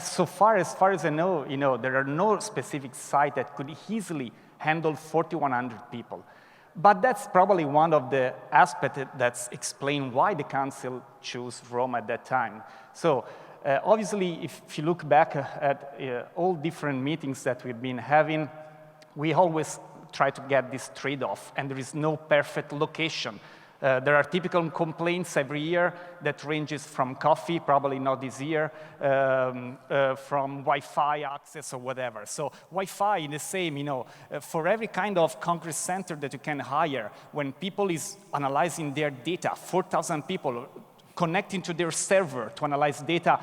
so far as I know, there are no specific site that could easily handle 4,100 people. But that's probably one of the aspects that's explain why the council chose Rome at that time. So obviously, if you look back at all different meetings that we've been having, we always try to get this trade-off, and there is no perfect location. There are typical complaints every year that ranges from coffee, probably not this year, from Wi-Fi access or whatever. So Wi-Fi is the same, for every kind of Congress center that you can hire, when people is analyzing their data, 4,000 people connecting to their server to analyze data,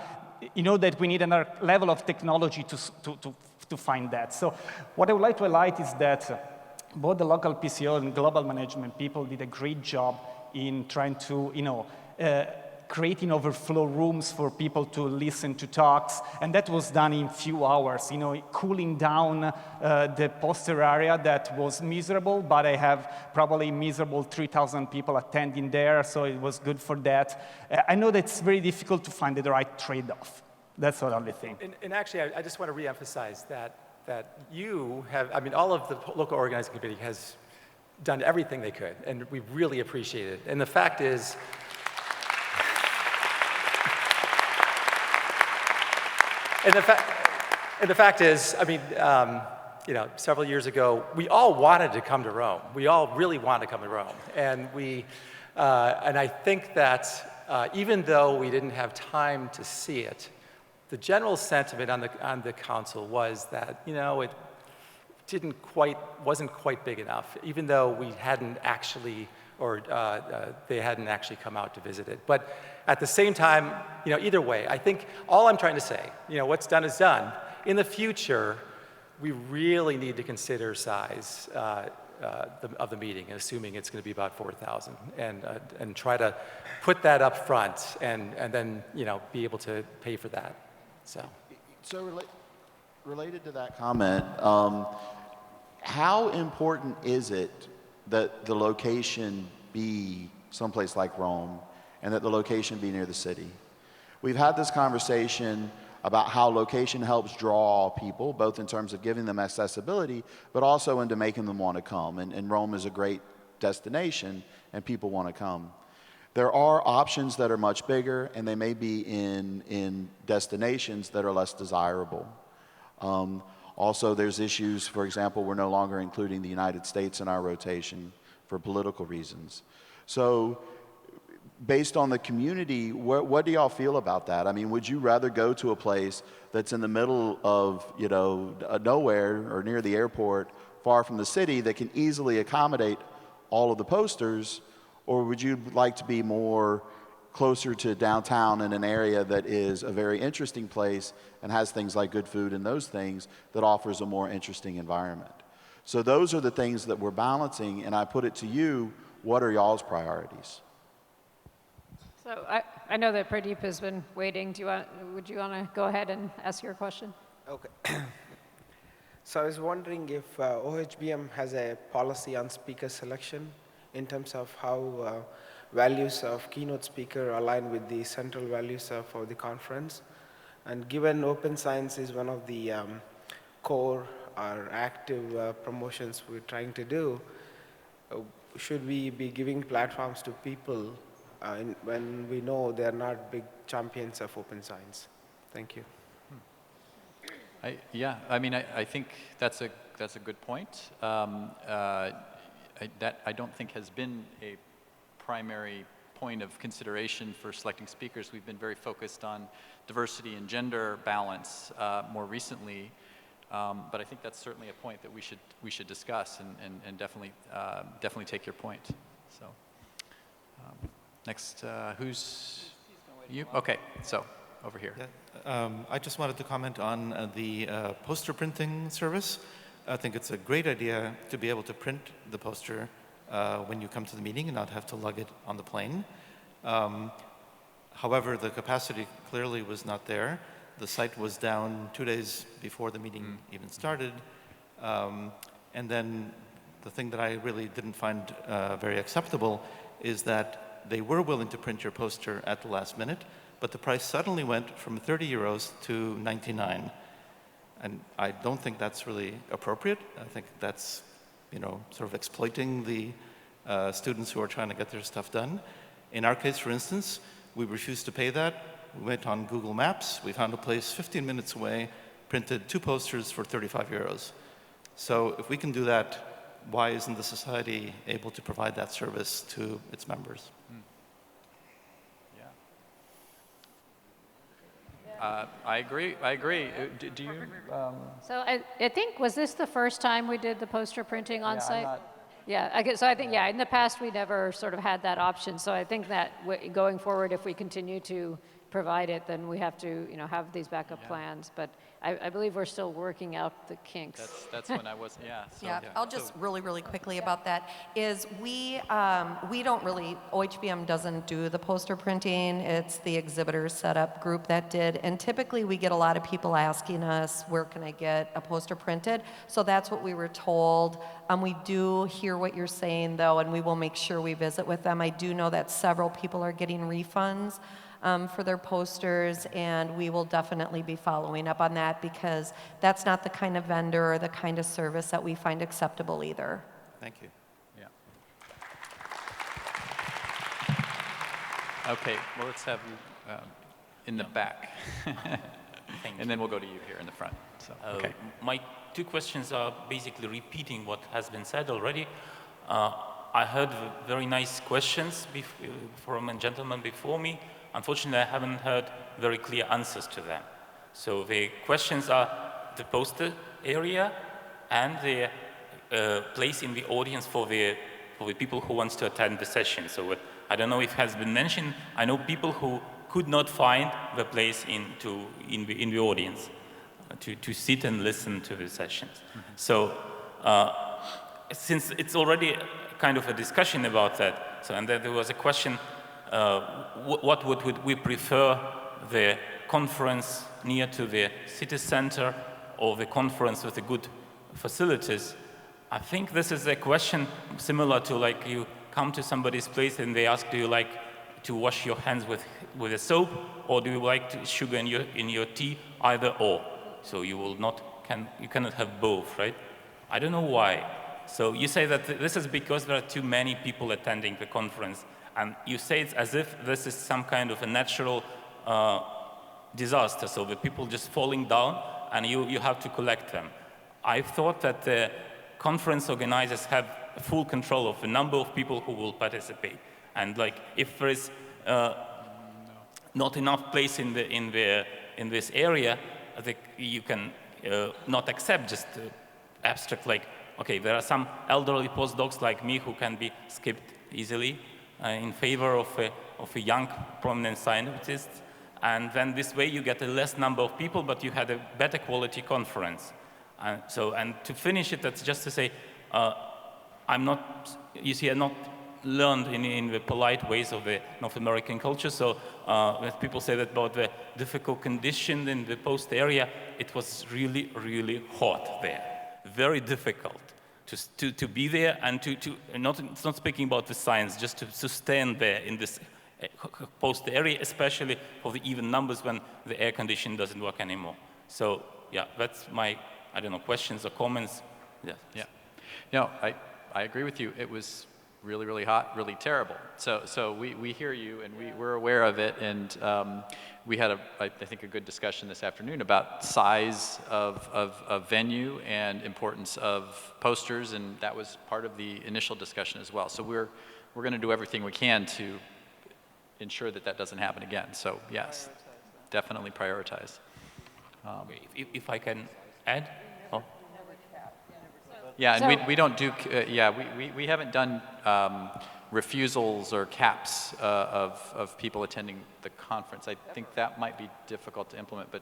that we need another level of technology to find that. So what I would like to highlight is that both the local PCO and global management people did a great job in trying to, creating overflow rooms for people to listen to talks, and that was done in few hours, cooling down the poster area that was miserable, but I have probably miserable 3,000 people attending there, so it was good for that. I know that it's very difficult to find the right trade-off. That's the only thing. And actually, I just want to reemphasize that you have, all of the local organizing committee has done everything they could, and we really appreciate it. And the fact is, And the fact is, I mean, you know, several years ago, we all wanted to come to Rome. We all really wanted to come to Rome. And and I think that even though we didn't have time to see it, the general sentiment on the council was that, you know, it wasn't quite big enough, even though we hadn't actually, or they hadn't actually come out to visit it. But at the same time, you know, either way, I think all I'm trying to say, you know, what's done is done. In the future, we really need to consider size of the meeting, assuming it's going to be about 4,000, and try to put that up front, and then, you know, be able to pay for that. So related to that comment, how important is it that the location be someplace like Rome and that the location be near the city? We've had this conversation about how location helps draw people, both in terms of giving them accessibility, but also into making them want to come. And Rome is a great destination, and people want to come. There are options that are much bigger, and they may be in destinations that are less desirable. Also, there's issues, for example, we're no longer including the United States in our rotation for political reasons. So, based on the community, what do y'all feel about that? I mean, would you rather go to a place that's in the middle of, you know, nowhere or near the airport, far from the city, that can easily accommodate all of the posters, or would you like to be more closer to downtown in an area that is a very interesting place and has things like good food and those things that offers a more interesting environment? So those are the things that we're balancing, and I put it to you, what are y'all's priorities? So I know that Pradeep has been waiting. Would you want to go ahead and ask your question? Okay. So I was wondering if OHBM has a policy on speaker selection in terms of how values of keynote speaker align with the central values of the conference. And given open science is one of the core or active promotions we're trying to do, should we be giving platforms to people when we know they're not big champions of open science? Thank you. Yeah, I mean, I think that's a good point. That I don't think has been a primary point of consideration for selecting speakers. We've been very focused on diversity and gender balance more recently, but I think that's certainly a point that we should discuss and definitely take your point. So next, who's you? Okay, so over here. Yeah, I just wanted to comment on the poster printing service. I think it's a great idea to be able to print the poster when you come to the meeting and not have to lug it on the plane. However, the capacity clearly was not there. The site was down 2 days before the meeting even started. And then the thing that I really didn't find very acceptable is that they were willing to print your poster at the last minute, but the price suddenly went from 30 euros to 99. And I don't think that's really appropriate. I think that's, you know, sort of exploiting the students who are trying to get their stuff done. In our case, for instance, we refused to pay that. We went on Google Maps. We found a place 15 minutes away, printed 2 posters for 35 euros. So if we can do that, why isn't the society able to provide that service to its members? I agree. Do you? So I think, was this the first time we did the poster printing on site? Yeah, I think, in the past we never sort of had that option. So I think that going forward, if we continue to provide it, then we have to, you know, have these backup plans. But I believe we're still working out the kinks. That's when I was, yeah. So, yeah, I'll just really quickly about that, is we don't really, OHBM doesn't do the poster printing. It's the exhibitor setup group that did. And typically we get a lot of people asking us, where can I get a poster printed? So that's what we were told. We do hear what you're saying though, and we will make sure we visit with them. I do know that several people are getting refunds for their posters, and we will definitely be following up on that, because that's not the kind of vendor or the kind of service that we find acceptable either. Thank you. Yeah. Okay, well, let's have you in the back. And then we'll go to you here in the front. So, okay. My two questions are basically repeating what has been said already. I heard very nice questions from a gentleman before me. Unfortunately, I haven't heard very clear answers to them. So the questions are the poster area and the place in the audience for the people who wants to attend the session. So I don't know if it has been mentioned. I know people who could not find the place in the audience to sit and listen to the sessions. So since it's already kind of a discussion about that, so and then there was a question, what would we prefer, the conference near to the city center or the conference with the good facilities? I think this is a question similar to like you come to somebody's place and they ask, do you like to wash your hands with a soap, or do you like sugar in your tea? Either or. So you cannot have both, right? I don't know why. So you say that this is because there are too many people attending the conference, and you say it's as if this is some kind of a natural disaster, so the people just falling down and you have to collect them. I thought that the conference organizers have full control of the number of people who will participate, and like if there is not enough place in this area, you can not accept just abstract, like, okay, there are some elderly postdocs like me who can be skipped easily in favor of a young prominent scientist, and then this way you get a less number of people, but you had a better quality conference. And to finish it, that's just to say, I'm not learned in the polite ways of the North American culture, so when people say that about the difficult condition in the post area, it was really, really hot there. Very difficult to be there and it's not speaking about the science, just to stand there in this post area, especially for the even numbers when the air conditioning doesn't work anymore. So yeah, that's my, I don't know, questions or comments. Yeah. Yeah. No, I agree with you. It was really, really hot, really terrible. So we hear you, and we're aware of it, and we had I think a good discussion this afternoon about size of venue and importance of posters, and that was part of the initial discussion as well. So we're going to do everything we can to ensure that doesn't happen again. So yes, definitely prioritize. If I can add. Yeah, and we don't do, we haven't done refusals or caps of people attending the conference. I think that might be difficult to implement, but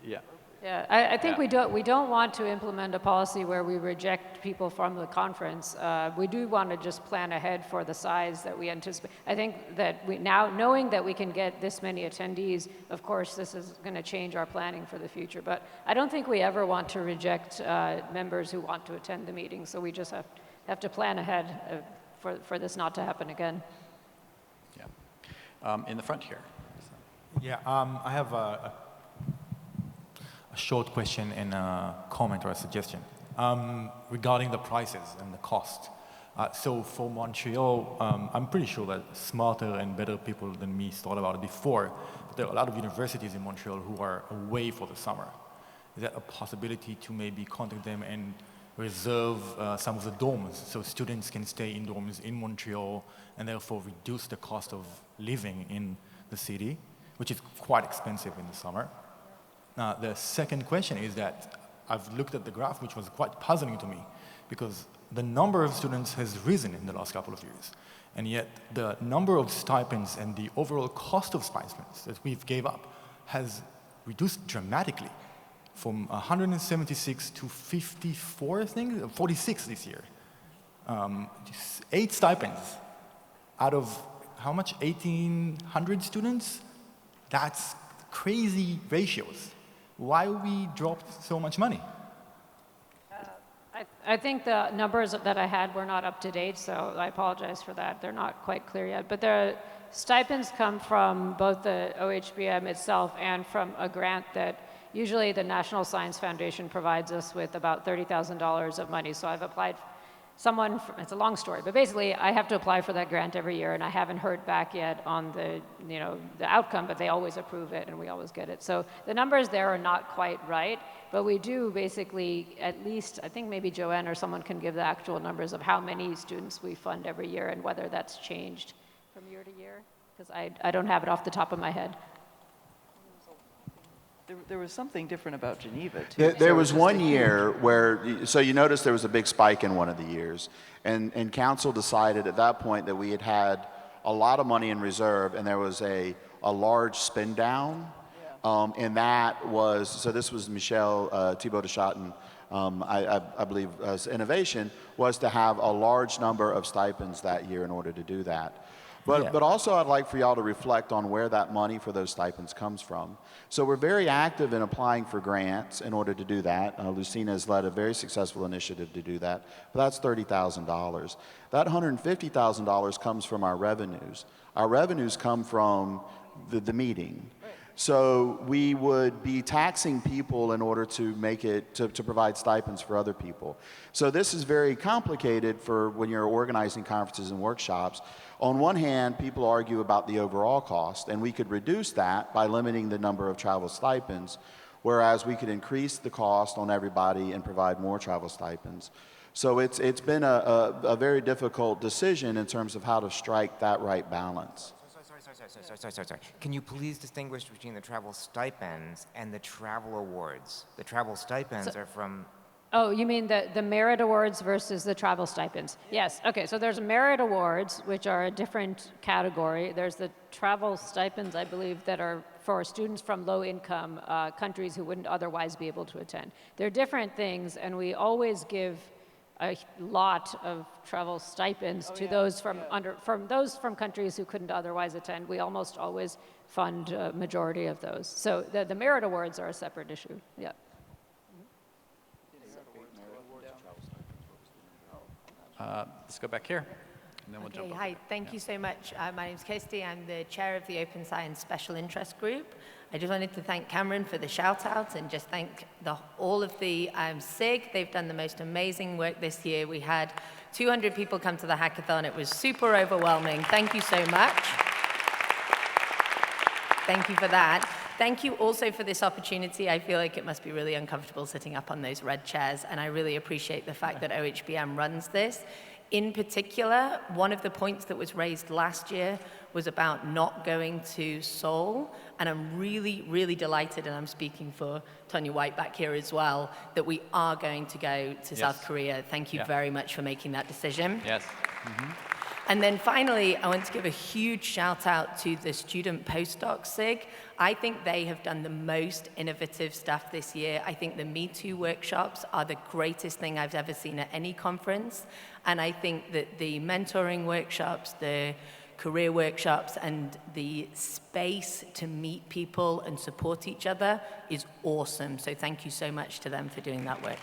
yeah. Yeah, I think we don't want to implement a policy where we reject people from the conference. We do want to just plan ahead for the size that we anticipate. I think that now, knowing that we can get this many attendees, of course, this is going to change our planning for the future. But I don't think we ever want to reject members who want to attend the meeting. So we just have to plan ahead for this not to happen again. Yeah. In the front here. Yeah, I have a short question and a comment or a suggestion regarding the prices and the cost. So for Montreal, I'm pretty sure that smarter and better people than me thought about it before, but there are a lot of universities in Montreal who are away for the summer. Is that a possibility to maybe contact them and reserve some of the dorms so students can stay in dorms in Montreal and therefore reduce the cost of living in the city, which is quite expensive in the summer? The second question is that I've looked at the graph, which was quite puzzling to me, because the number of students has risen in the last couple of years, and yet the number of stipends and the overall cost of stipends that we've gave up has reduced dramatically, from 176 to 54, I think, 46 this year. 8 stipends out of how much? 1,800 students? That's crazy ratios. Why we dropped so much money? I think the numbers that I had were not up to date, so I apologize for that. They're not quite clear yet. But the stipends come from both the OHBM itself and from a grant that usually the National Science Foundation provides us with about $30,000 of money. So I've applied someone, it's a long story, but basically I have to apply for that grant every year, and I haven't heard back yet on the, the outcome, but they always approve it and we always get it. So the numbers there are not quite right, but we do basically, at least, I think maybe Joanne or someone can give the actual numbers of how many students we fund every year and whether that's changed from year to year, because I don't have it off the top of my head. There was something different about Geneva, too. There was one year where, so you notice there was a big spike in one of the years, and council decided at that point that we had a lot of money in reserve, and there was a large spend down, and that was, so this was Michelle Thibault de Chatten, I believe, innovation, was to have a large number of stipends that year in order to do that. But also I'd like for y'all to reflect on where that money for those stipends comes from. So we're very active in applying for grants in order to do that. Lucina has led a very successful initiative to do that. But that's $30,000. That $150,000 comes from our revenues. Our revenues come from the meeting. So we would be taxing people in order to make it, to provide stipends for other people. So this is very complicated for when you're organizing conferences and workshops. On one hand, people argue about the overall cost, and we could reduce that by limiting the number of travel stipends, whereas we could increase the cost on everybody and provide more travel stipends. So it's been a very difficult decision in terms of how to strike that right balance. Sorry. Can you please distinguish between the travel stipends and the travel awards? The travel stipends are from... Oh, you mean the merit awards versus the travel stipends? Yes. Okay, so there's merit awards, which are a different category. There's the travel stipends, I believe, that are for students from low-income countries who wouldn't otherwise be able to attend. They're different things, and we always give a lot of travel stipends to those from from countries who couldn't otherwise attend. We almost always fund a majority of those. So the merit awards are a separate issue. Yeah. Let's go back here, and then we'll jump over. Hi, thank you so much. My name's Kirsty. I'm the chair of the Open Science Special Interest Group. I just wanted to thank Cameron for the shout-outs and just thank all of the SIG. They've done the most amazing work this year. We had 200 people come to the hackathon. It was super overwhelming. Thank you so much. Thank you for that. Thank you also for this opportunity. I feel like it must be really uncomfortable sitting up on those red chairs, and I really appreciate the fact that OHBM runs this. In particular, one of the points that was raised last year was about not going to Seoul, and I'm really, really delighted, and I'm speaking for Tonya White back here as well, that we are going to go to South Korea. Thank you very much for making that decision. Yes. And then finally, I want to give a huge shout out to the student postdoc SIG. I think they have done the most innovative stuff this year. I think the Me Too workshops are the greatest thing I've ever seen at any conference. And I think that the mentoring workshops, the career workshops, and the space to meet people and support each other is awesome. So thank you so much to them for doing that work.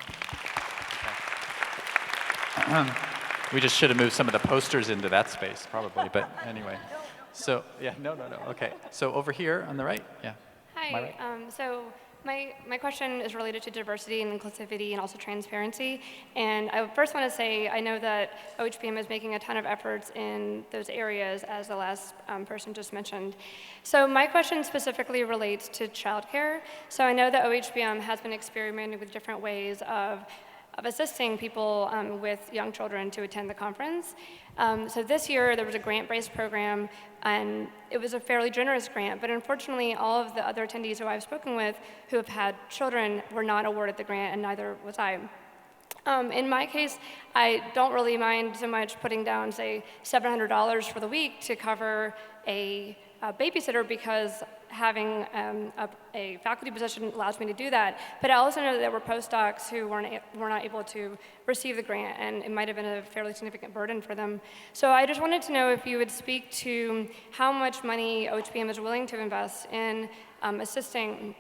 We just should have moved some of the posters into that space, probably, but anyway. So, yeah, no, okay. So over here on the right, yeah. Hi, My right. So my question is related to diversity and inclusivity and also transparency. And I first want to say, I know that OHBM is making a ton of efforts in those areas, as the last person just mentioned. So my question specifically relates to childcare. So I know that OHBM has been experimenting with different ways of assisting people with young children to attend the conference. So this year there was a grant-based program, and it was a fairly generous grant, but unfortunately all of the other attendees who I've spoken with who have had children were not awarded the grant, and neither was I. In my case, I don't really mind so much putting down, say, $700 for the week to cover a babysitter, because having a faculty position allows me to do that. But I also know that there were postdocs who were not able to receive the grant, and it might have been a fairly significant burden for them. So I just wanted to know if you would speak to how much money OHBM is willing to invest in assisting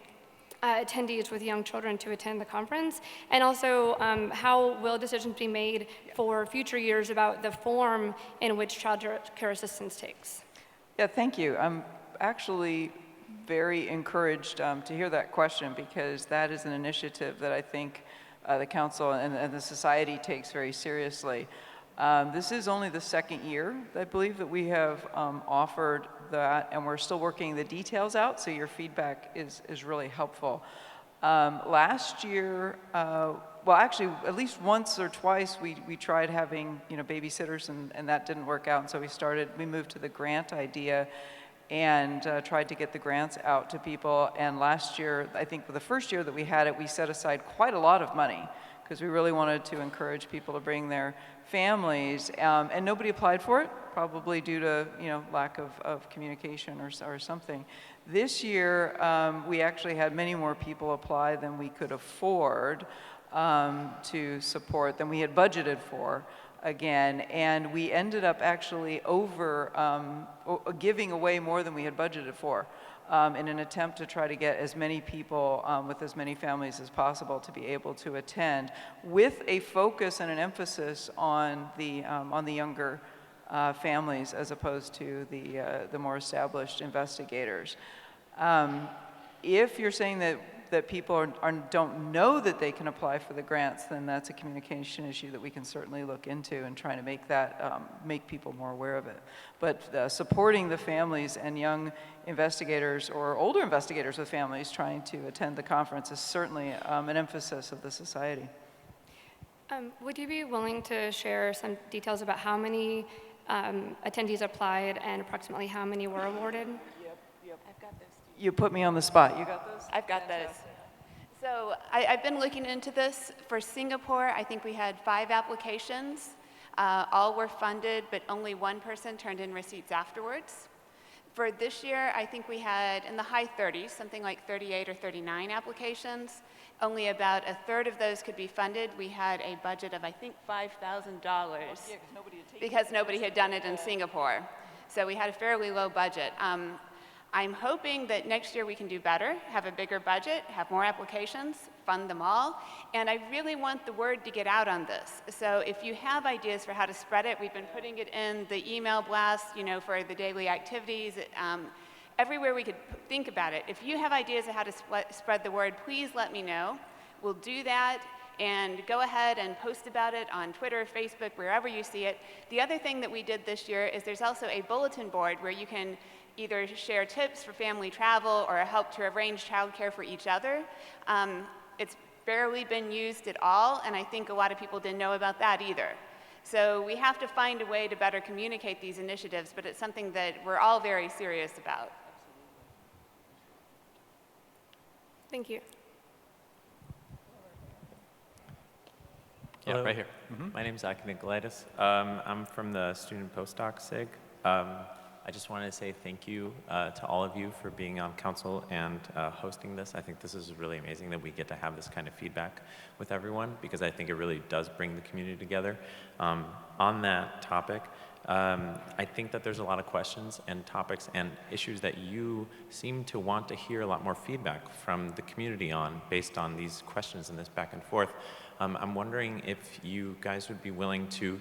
attendees with young children to attend the conference, and also how will decisions be made for future years about the form in which child care assistance takes? Yeah, thank you. I'm actually very encouraged to hear that question, because that is an initiative that I think the council and the society takes very seriously. This is only the second year, I believe, that we have offered that, and we're still working the details out, so your feedback is really helpful. Last year, well, actually, at least once or twice, we tried having, babysitters, and that didn't work out, and so we moved to the grant idea and tried to get the grants out to people. And last year, I think the first year that we had it, we set aside quite a lot of money because we really wanted to encourage people to bring their families, and nobody applied for it, probably due to lack of communication or something. This year, we actually had many more people apply than we could afford to support, than we had budgeted for, again, and we ended up actually giving away more than we had budgeted for in an attempt to try to get as many people with as many families as possible to be able to attend, with a focus and an emphasis on the younger families as opposed to the more established investigators. If you're saying that people don't know that they can apply for the grants, then that's a communication issue that we can certainly look into and try to make that make people more aware of it. But supporting the families and young investigators or older investigators with families trying to attend the conference is certainly an emphasis of the society. Would you be willing to share some details about how many attendees applied and approximately how many were awarded? Yep. I've got those. You put me on the spot. You got those? I've got those. So I've been looking into this. For Singapore, I think we had 5 applications. All were funded, but only one person turned in receipts afterwards. For this year, I think we had in the high 30s, something like 38 or 39 applications. Only about a third of those could be funded. We had a budget of, I think, $5,000 because nobody had done it in Singapore. So we had a fairly low budget. I'm hoping that next year we can do better, have a bigger budget, have more applications, fund them all, and I really want the word to get out on this. So if you have ideas for how to spread it, we've been putting it in the email blast, for the daily activities, everywhere we could think about it. If you have ideas of how to spread the word, please let me know. We'll do that. And go ahead and post about it on Twitter, Facebook, wherever you see it. The other thing that we did this year is there's also a bulletin board where you can either share tips for family travel or help to arrange childcare for each other. It's barely been used at all, and I think a lot of people didn't know about that either. So we have to find a way to better communicate these initiatives, but it's something that we're all very serious about. Thank you. Yeah, right here. My name is Aki Nicolaitis. I'm from the Student Postdoc SIG. I just wanted to say thank you to all of you for being on council and hosting this. I think this is really amazing that we get to have this kind of feedback with everyone, because I think it really does bring the community together. On that topic, I think that there's a lot of questions and topics and issues that you seem to want to hear a lot more feedback from the community on, based on these questions and this back and forth. I'm wondering if you guys would be willing to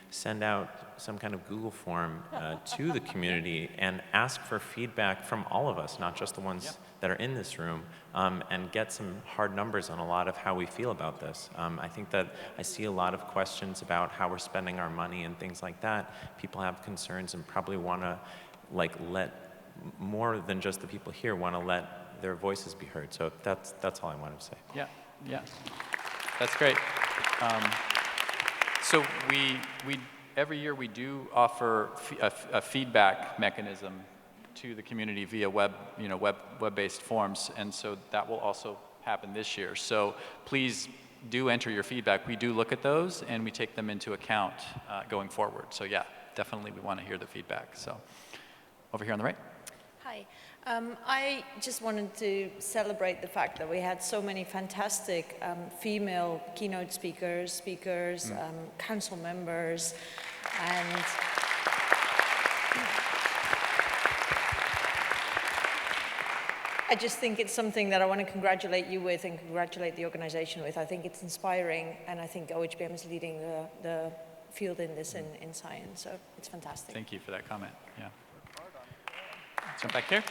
send out some kind of Google form to the community and ask for feedback from all of us, not just the ones that are in this room, and get some hard numbers on a lot of how we feel about this. I think that I see a lot of questions about how we're spending our money and things like that. People have concerns and probably want to let more than just the people here want to let their voices be heard. So that's all I wanted to say. Yeah, that's great. So every year we do offer a feedback mechanism to the community via web-based forms, and so that will also happen this year. So please do enter your feedback. We do look at those and we take them into account going forward. So yeah, definitely we want to hear the feedback. So over here on the right. Hi. I just wanted to celebrate the fact that we had so many fantastic female keynote speakers, council members, and I just think it's something that I want to congratulate you with and congratulate the organization with. I think it's inspiring, and I think OHBM is leading the field in this in science, so it's fantastic. Thank you for that comment. Yeah. Jump back here.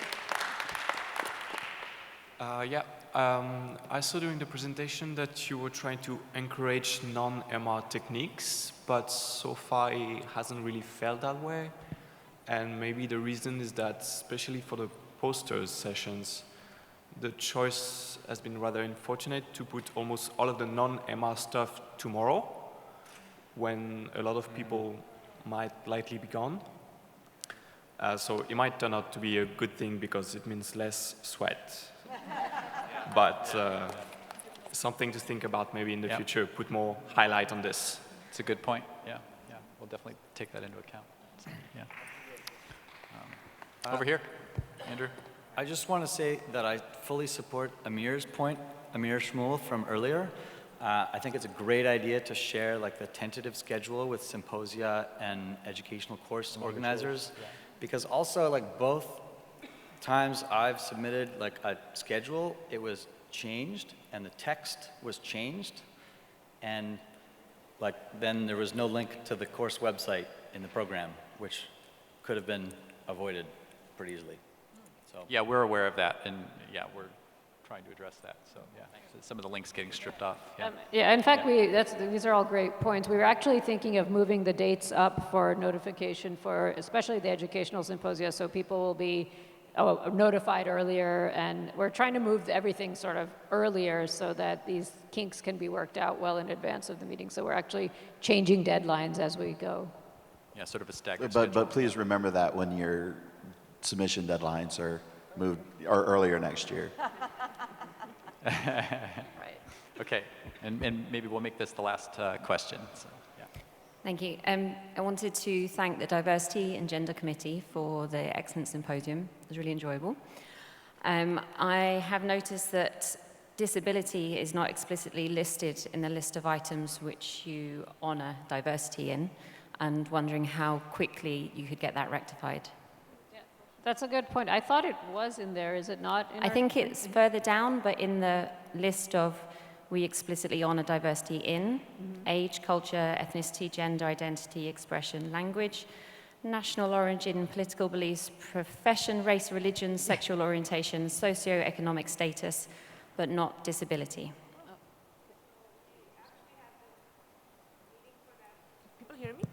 I saw during the presentation that you were trying to encourage non-MR techniques, but so far it hasn't really felt that way. And maybe the reason is that, especially for the posters sessions, the choice has been rather unfortunate to put almost all of the non-MR stuff tomorrow, when a lot of people might likely be gone. So it might turn out to be a good thing because it means less sweat. But something to think about maybe in the future, put more highlight on this. It's a good point, yeah. We'll definitely take that into account. So, over here, Andrew. I just want to say that I fully support Amir's point, Amir Shmuel from earlier. I think it's a great idea to share like the tentative schedule with symposia and educational course organizers, because also like both times I've submitted like a schedule, it was changed and the text was changed, and like then there was no link to the course website in the program, which could have been avoided pretty easily. So yeah, we're aware of that, and we're trying to address that. So so some of the links getting stripped off. In fact, these are all great points. We were actually thinking of moving the dates up for notification for especially the educational symposia, so people will be notified earlier, and we're trying to move everything sort of earlier so that these kinks can be worked out well in advance of the meeting. So we're actually changing deadlines as we go. Yeah, sort of a staggered But please remember that when your submission deadlines are moved or earlier next year. Right. Okay, and maybe we'll make this the last question. So, Thank you. I wanted to thank the Diversity and Gender Committee for the excellent symposium. It was really enjoyable. I have noticed that disability is not explicitly listed in the list of items which you honour diversity in, and wondering how quickly you could get that rectified. That's a good point. I thought it was in there. Is it not? I think it's further down, but in the list of we explicitly honour diversity in age, culture, ethnicity, gender, identity, expression, language, national origin, political beliefs, profession, race, religion, sexual orientation, socio-economic status, but not disability. People hear me?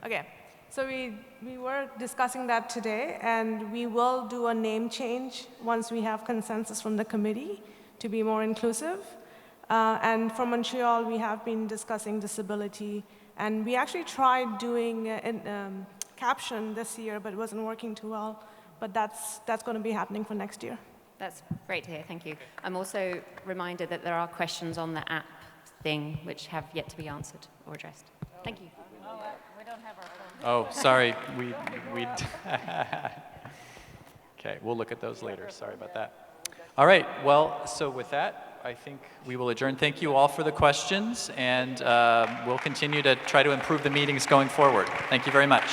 Okay. So we were discussing that today, and we will do a name change once we have consensus from the committee to be more inclusive. And for Montreal, we have been discussing disability, and we actually tried doing caption this year, but it wasn't working too well. But that's going to be happening for next year. That's great to hear, thank you. I'm also reminded that there are questions on the app thing which have yet to be answered or addressed. Thank you. We don't have our phone. oh, sorry, we okay, we'll look at those later. Sorry about that. All right, well, so with that, I think we will adjourn. Thank you all for the questions, and we'll continue to try to improve the meetings going forward. Thank you very much.